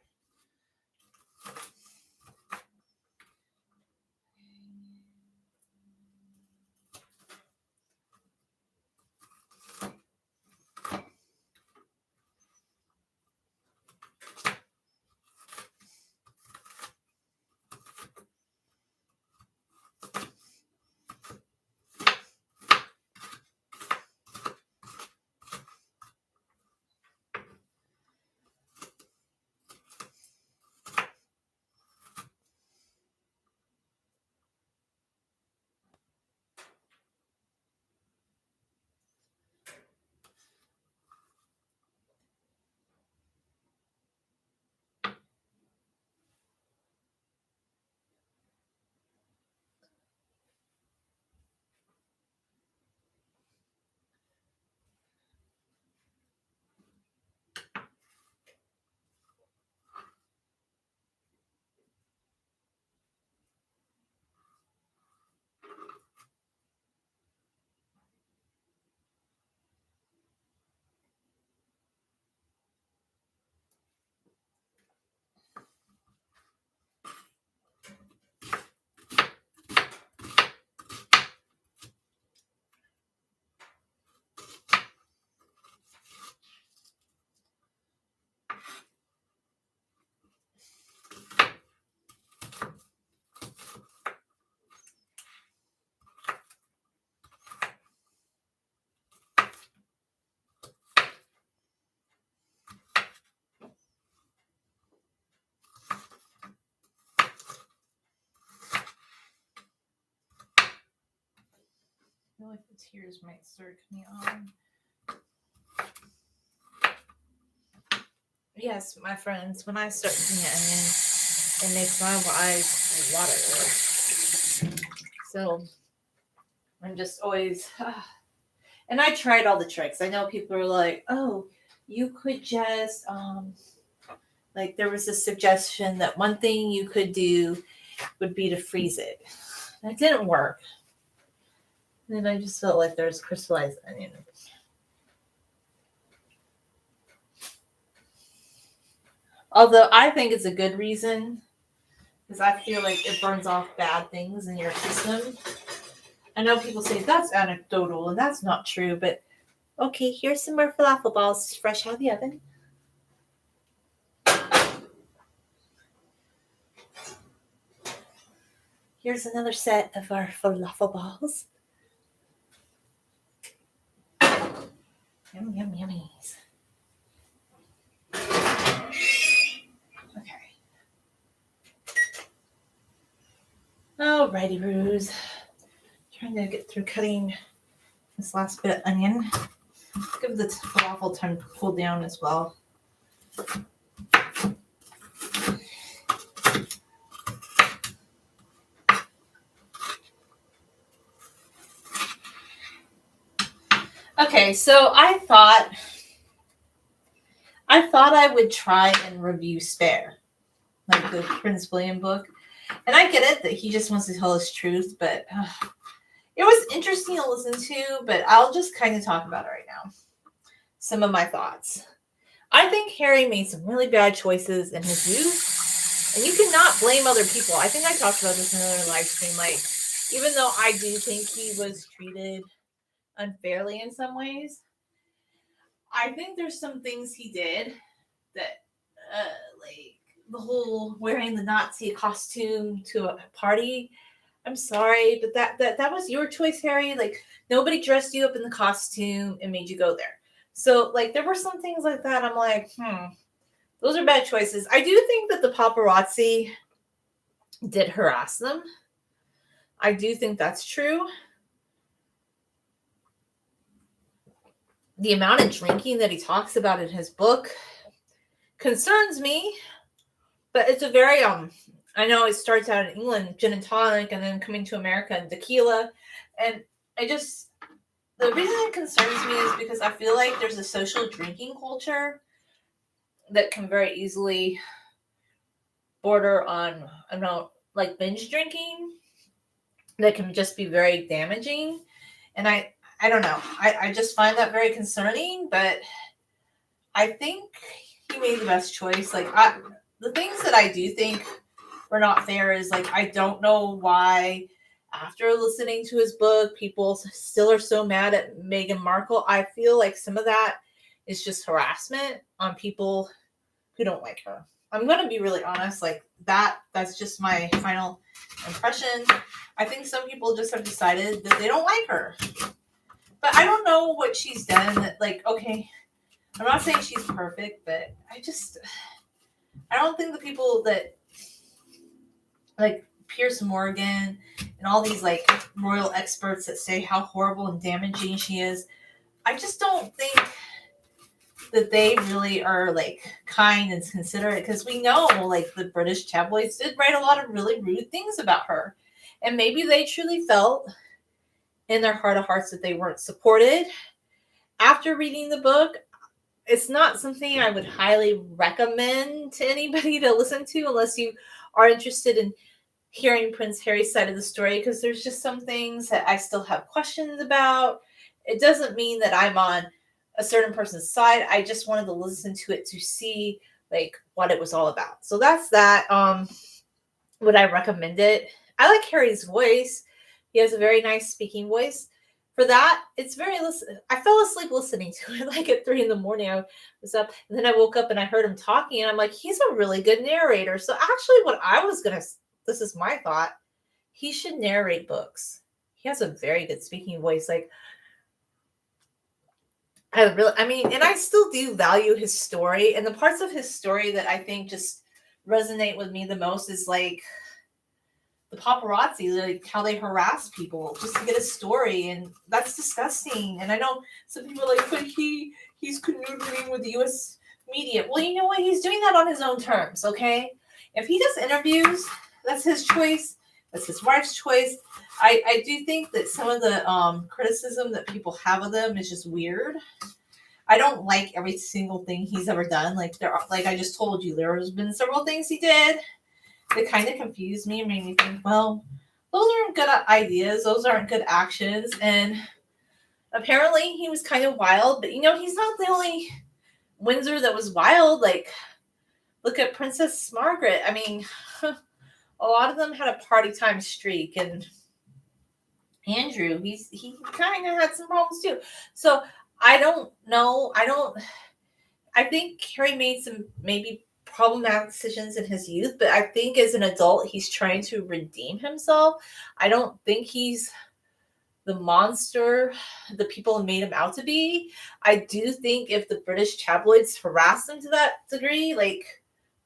I feel like the tears might start coming on. Yes, my friends, when I start eating onion, it makes my eyes water. So I'm just always, And I tried all the tricks. I know people are like, oh, you could just, like there was a suggestion that one thing you could do would be to freeze it. That didn't work. And then I just felt like there's crystallized onion. Although I think it's a good reason, because I feel like it burns off bad things in your system. I know people say that's anecdotal and that's not true, but okay, here's some more falafel balls fresh out of the oven. Here's another set of our falafel balls. Yum, yum, yummies. Okay. Alrighty, Ruse. Trying to get through cutting this last bit of onion. Give the falafel time to cool down as well. Okay, so I thought I would try and review Spare, like the Prince William book. And I get it that he just wants to tell his truth, but it was interesting to listen to, but I'll just kind of talk about it right now. Some of my thoughts. I think Harry made some really bad choices in his youth, and you cannot blame other people. I think I talked about this in another live stream. Like, even though I do think he was treated unfairly in some ways, I think there's some things he did that, like the whole wearing the Nazi costume to a party. I'm sorry, but that was your choice, Harry. Like, nobody dressed you up in the costume and made you go there. So, like, there were some things like that. I'm like, those are bad choices. I do think that the paparazzi did harass them. I do think that's true. The amount of drinking that he talks about in his book concerns me, but it's a very, I know it starts out in England, gin and tonic, and then coming to America and tequila. And the reason it concerns me is because I feel like there's a social drinking culture that can very easily border on, I don't know, like binge drinking that can just be very damaging. And I don't know. I just find that very concerning, but I think he made the best choice. Like, the things that I do think were not fair is, like, I don't know why after listening to his book, people still are so mad at Meghan Markle. I feel like some of that is just harassment on people who don't like her. I'm going to be really honest. Like, that's just my final impression. I think some people just have decided that they don't like her. But I don't know what she's done. That, like, okay, I'm not saying she's perfect, but I don't think the people that, like, Piers Morgan and all these, like, royal experts that say how horrible and damaging she is, I just don't think that they really are, like, kind and considerate, because we know, like, the British tabloids did write a lot of really rude things about her, and maybe they truly felt in their heart of hearts that they weren't supported. After reading the book, it's not something I would highly recommend to anybody to listen to unless you are interested in hearing Prince Harry's side of the story, because there's just some things that I still have questions about. It doesn't mean that I'm on a certain person's side. I just wanted to listen to it to see, like, what it was all about. So that's that. Would I recommend it? I like Harry's voice. He has a very nice speaking voice. For that, it's very I fell asleep listening to it, like at 3 a.m. I was up, and then I woke up and I heard him talking, and I'm like, he's a really good narrator. So actually, what I was gonna, this is my thought, he should narrate books. He has a very good speaking voice. Like, and I still do value his story, and the parts of his story that I think just resonate with me the most is, like, the paparazzi, like, how they harass people just to get a story, and that's disgusting. And I know some people are like, but he's conniving with the U.S. media. Well, you know what? He's doing that on his own terms, okay? If he does interviews, that's his choice. That's his wife's choice. I do think that some of the criticism that people have of them is just weird. I don't like every single thing he's ever done. Like I just told you, there's been several things he did that kind of confused me and made me think, well, those aren't good ideas. Those aren't good actions. And apparently he was kind of wild, but he's not the only Windsor that was wild. Like, look at Princess Margaret. I mean, a lot of them had a party time streak, and Andrew, he kind of had some problems too. So I don't know. I think Harry made some maybe problematic decisions in his youth, but I think as an adult, he's trying to redeem himself. I don't think he's the monster the people made him out to be. I do think if the British tabloids harassed him to that degree, like,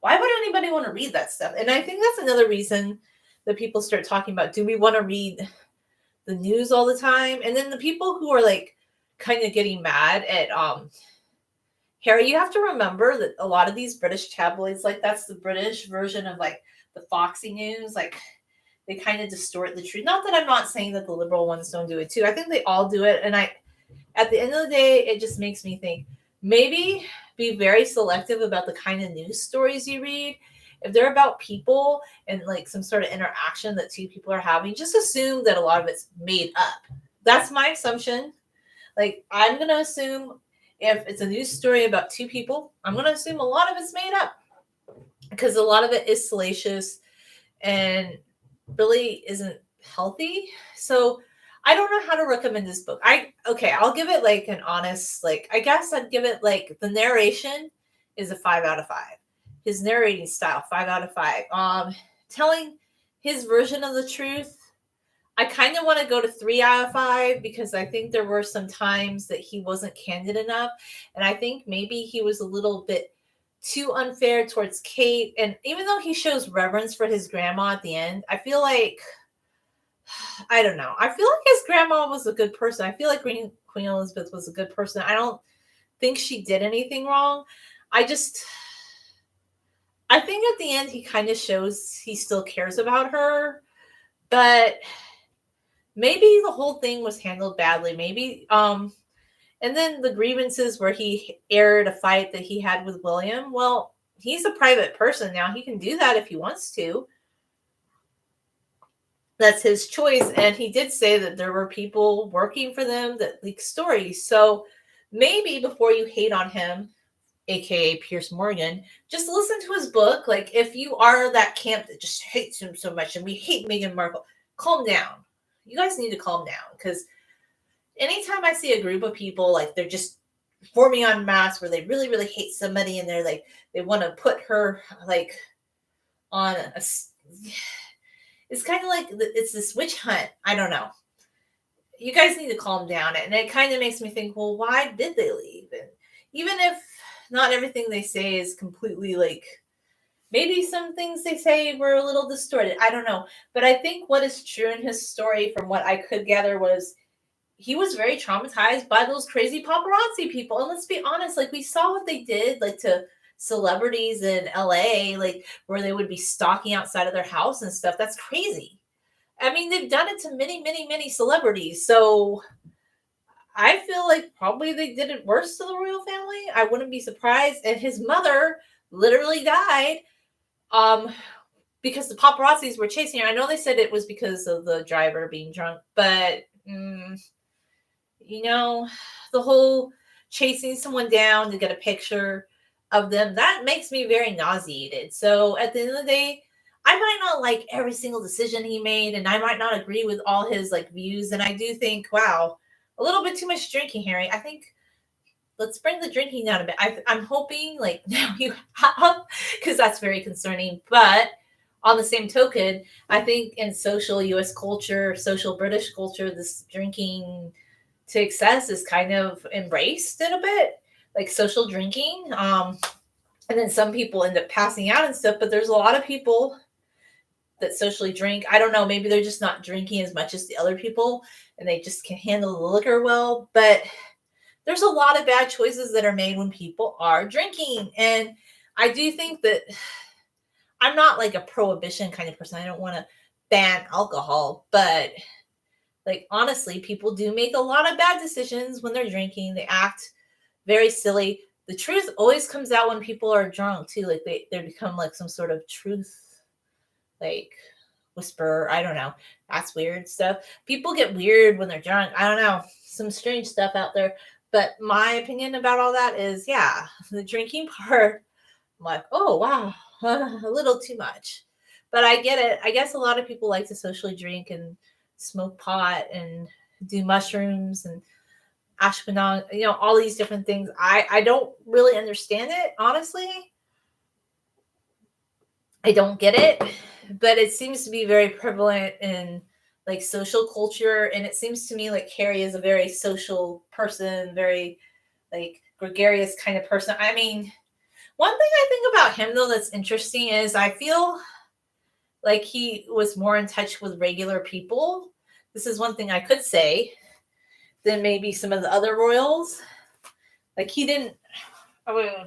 why would anybody want to read that stuff? And I think that's another reason that people start talking about, do we want to read the news all the time? And then the people who are like kind of getting mad at Harry, you have to remember that a lot of these British tabloids, like, that's the British version of like the Foxy News, like they kind of distort the truth. Not that I'm not saying that the liberal ones don't do it too. I think they all do it. And at the end of the day, it just makes me think, maybe be very selective about the kind of news stories you read. If they're about people and like some sort of interaction that two people are having, just assume that a lot of it's made up. That's my assumption. Like, I'm going to assume if it's a news story about two people, I'm going to assume a lot of it's made up, because a lot of it is salacious and really isn't healthy. So I don't know how to recommend this book. I'll give it like an honest, like, I guess I'd give it like, the narration is a 5 out of 5. His narrating style, 5 out of 5. Telling his version of the truth, I kind of want to go to 3 out of 5, because I think there were some times that he wasn't candid enough. And I think maybe he was a little bit too unfair towards Kate. And even though he shows reverence for his grandma at the end, I feel like, I don't know. I feel like his grandma was a good person. I feel like Queen Elizabeth was a good person. I don't think she did anything wrong. I think at the end he kind of shows he still cares about her, but maybe the whole thing was handled badly. Maybe, and then the grievances where he aired a fight that he had with William. Well, he's a private person now. He can do that if he wants to. That's his choice. And he did say that there were people working for them that leaked stories. So maybe before you hate on him, aka Piers Morgan, just listen to his book. Like, if you are that camp that just hates him so much and we hate Meghan Markle, calm down. You guys need to calm down, because anytime I see a group of people, like, they're just forming en masse where they really, really hate somebody and they're like, they want to put her like on a, it's kind of like it's this witch hunt. I don't know. You guys need to calm down. And it kind of makes me think, well, why did they leave? And even if not everything they say is completely like, maybe some things they say were a little distorted. I don't know. But I think what is true in his story, from what I could gather, was he was very traumatized by those crazy paparazzi people. And let's be honest, like, we saw what they did, like, to celebrities in LA, like, where they would be stalking outside of their house and stuff. That's crazy. I mean, they've done it to many, many, many celebrities. So I feel like probably they did it worse to the royal family. I wouldn't be surprised. And his mother literally died because the paparazzis were chasing her. I know they said it was because of the driver being drunk, but the whole chasing someone down to get a picture of them, that makes me very nauseated. So at the end of the day, I might not like every single decision he made, and I might not agree with all his like views. And I do think, wow, a little bit too much drinking, Harry. I think let's bring the drinking down a bit. I'm hoping like now you have, because that's very concerning. But on the same token, I think in social US culture, social British culture, this drinking to excess is kind of embraced in a bit, like social drinking. And then some people end up passing out and stuff, but there's a lot of people that socially drink. I don't know, maybe they're just not drinking as much as the other people and they just can handle the liquor well. But there's a lot of bad choices that are made when people are drinking. And I do think that I'm not like a prohibition kind of person. I don't want to ban alcohol, but Like, honestly, people do make a lot of bad decisions when they're drinking. They act very silly. The truth always comes out when people are drunk too. Like they become like some sort of truth, like whisperer. I don't know. That's weird stuff. People get weird when they're drunk. I don't know. Some strange stuff out there. But my opinion about all that is, yeah, the drinking part, I'm like, oh wow, a little too much. But I get it. I guess a lot of people like to socially drink and smoke pot and do mushrooms and ashwagandha, all these different things. I don't really understand it, honestly. I don't get it, but it seems to be very prevalent in like social culture, and it seems to me like Carrie is a very social person, very like gregarious kind of person. I mean, one thing I think about him though that's interesting is I feel like he was more in touch with regular people. This is one thing I could say than maybe some of the other royals. Like he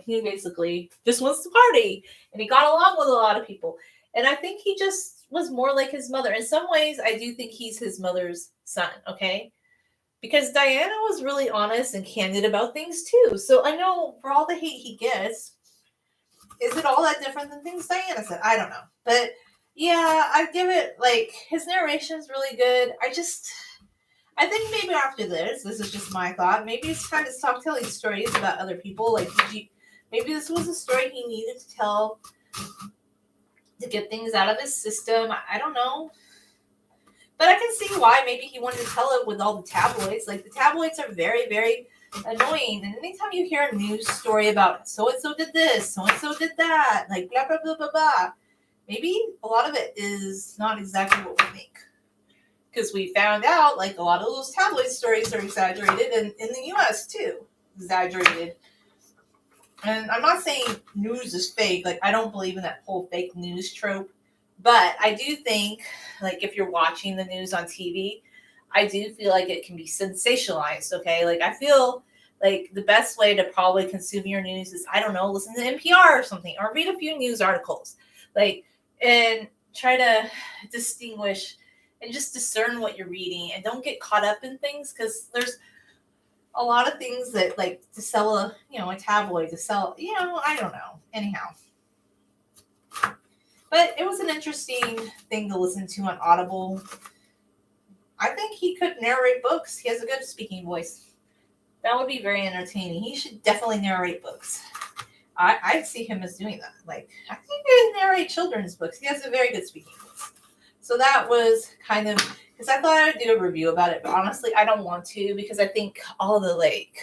basically just wants to party, and he got along with a lot of people. And I think he just was more like his mother. In some ways, I do think he's his mother's son, okay? Because Diana was really honest and candid about things too. So I know for all the hate he gets, is it all that different than things Diana said? I don't know. But yeah, I give it, like, his narration's really good. I think maybe after this is just my thought, maybe it's time to stop telling stories about other people. Like, maybe this was a story he needed to tell to get things out of his system. I don't know. But I can see why maybe he wanted to tell it with all the tabloids. Like, the tabloids are very, very annoying. And anytime you hear a news story about so-and-so did this, so-and-so did that, like, blah, blah, blah, blah, blah, maybe a lot of it is not exactly what we think. Because we found out, like, a lot of those tabloid stories are exaggerated, and in the U.S. too, exaggerated. And I'm not saying news is fake. Like, I don't believe in that whole fake news trope. But I do think, like, if you're watching the news on TV, I do feel like it can be sensationalized, okay? Like, I feel like the best way to probably consume your news is, I don't know, listen to NPR or something, or read a few news articles. Like, and try to distinguish and just discern what you're reading, and don't get caught up in things, because there's a lot of things that, like, to sell a tabloid, to sell, I don't know. Anyhow. But it was an interesting thing to listen to on Audible. I think he could narrate books. He has a good speaking voice. That would be very entertaining. He should definitely narrate books. I see him as doing that. Like, I think he could narrate children's books. He has a very good speaking voice. So that was kind of, because I thought I would do a review about it, but honestly, I don't want to, because I think all the, like,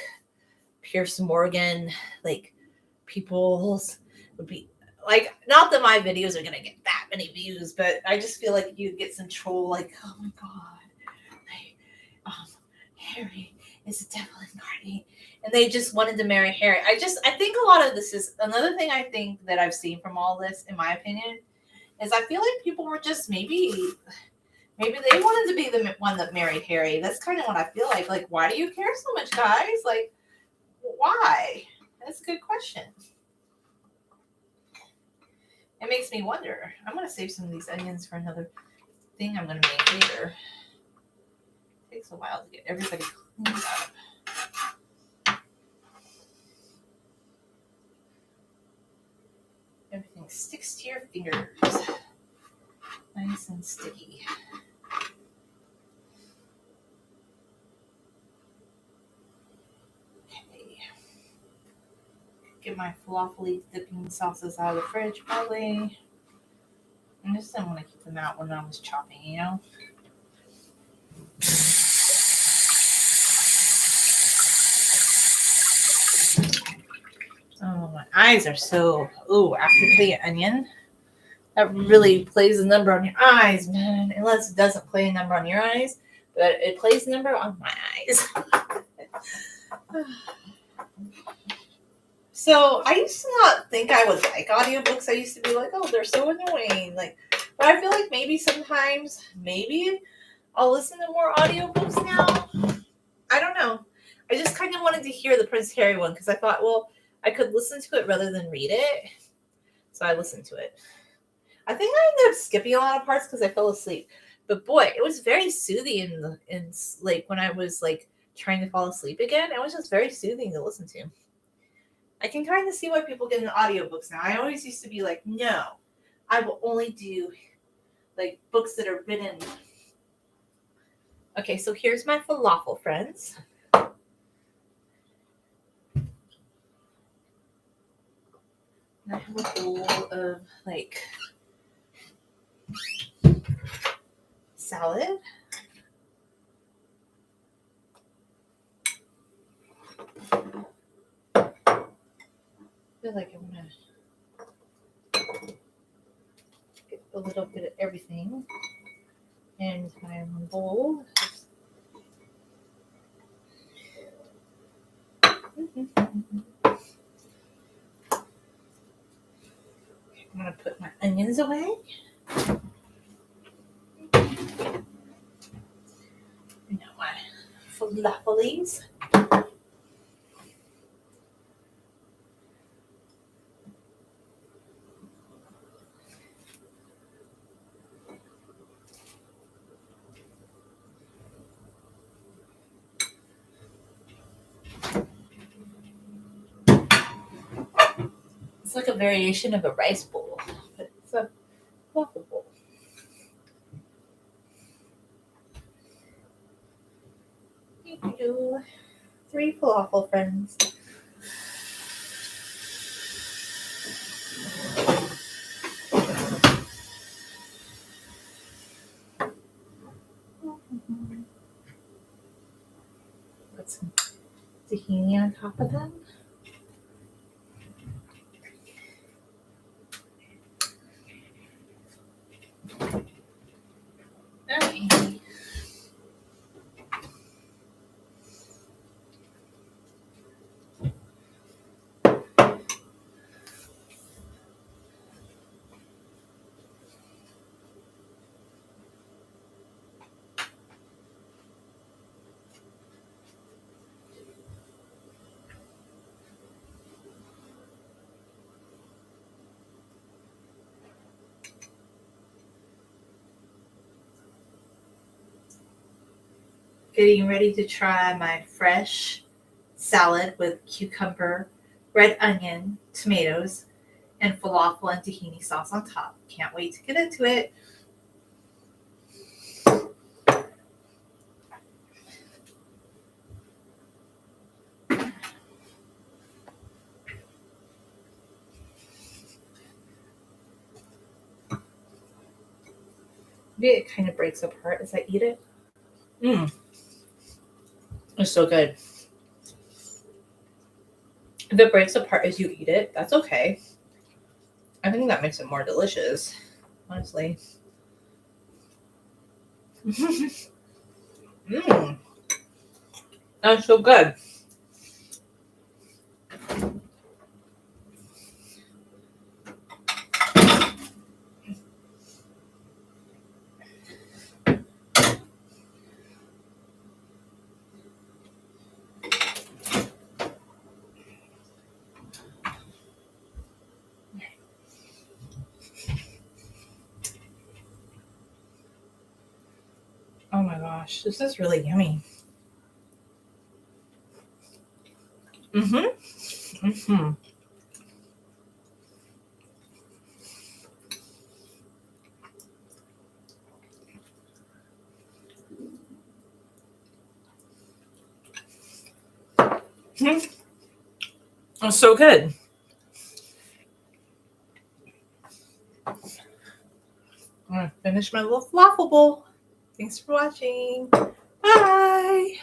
Pierce Morgan, like, people's would be, like, not that my videos are going to get that many views, but I just feel like you'd get some troll, like, oh my God, like, Harry is a devil incarnate, and they just wanted to marry Harry. I think a lot of this is, another thing I think that I've seen from all this, in my opinion, is I feel like people were just maybe they wanted to be the one that married Harry. That's kind of what I feel like. Like, why do you care so much, guys? Like, why? That's a good question. It makes me wonder. I'm going to save some of these onions for another thing I'm going to make later. It takes a while to get everybody cleaned up. Everything sticks to your fingers. Nice and sticky. Okay. Get my falafel dipping sauces out of the fridge, probably. I just didn't want to keep them out when I was chopping, Oh, my eyes are so... Ooh, after cutting an onion, that really plays a number on your eyes, man. Unless it doesn't play a number on your eyes, but it plays a number on my eyes. So I used to not think I would like audiobooks. I used to be like, oh, they're so annoying. Like, but I feel like maybe sometimes, I'll listen to more audiobooks now. I don't know. I just kind of wanted to hear the Prince Harry one, because I thought, well, I could listen to it rather than read it. So I listened to it. I think I ended up skipping a lot of parts because I fell asleep. But boy, it was very soothing in like when I was like trying to fall asleep again. It was just very soothing to listen to. I can kind of see why people get into audiobooks now. I always used to be like, no, I will only do like books that are written. Okay, so here's my falafel, friends. I have a bowl of like salad. I feel like I'm gonna get a little bit of everything in my bowl. I'm gonna put my onions away. Now my falafelis. It's like a variation of a rice bowl, but it's a falafel bowl. Thank you. 3 falafel friends. Put some tahini on top of them. Okay. Getting ready to try my fresh salad with cucumber, red onion, tomatoes, and falafel and tahini sauce on top. Can't wait to get into it. Maybe it kind of breaks apart as I eat it. It's so good. If it breaks apart as you eat it, that's okay. I think that makes it more delicious, honestly. That's so good. Oh my gosh, this is really yummy. It's so good. I'm gonna finish my little falafel bowl. Thanks for watching. Bye.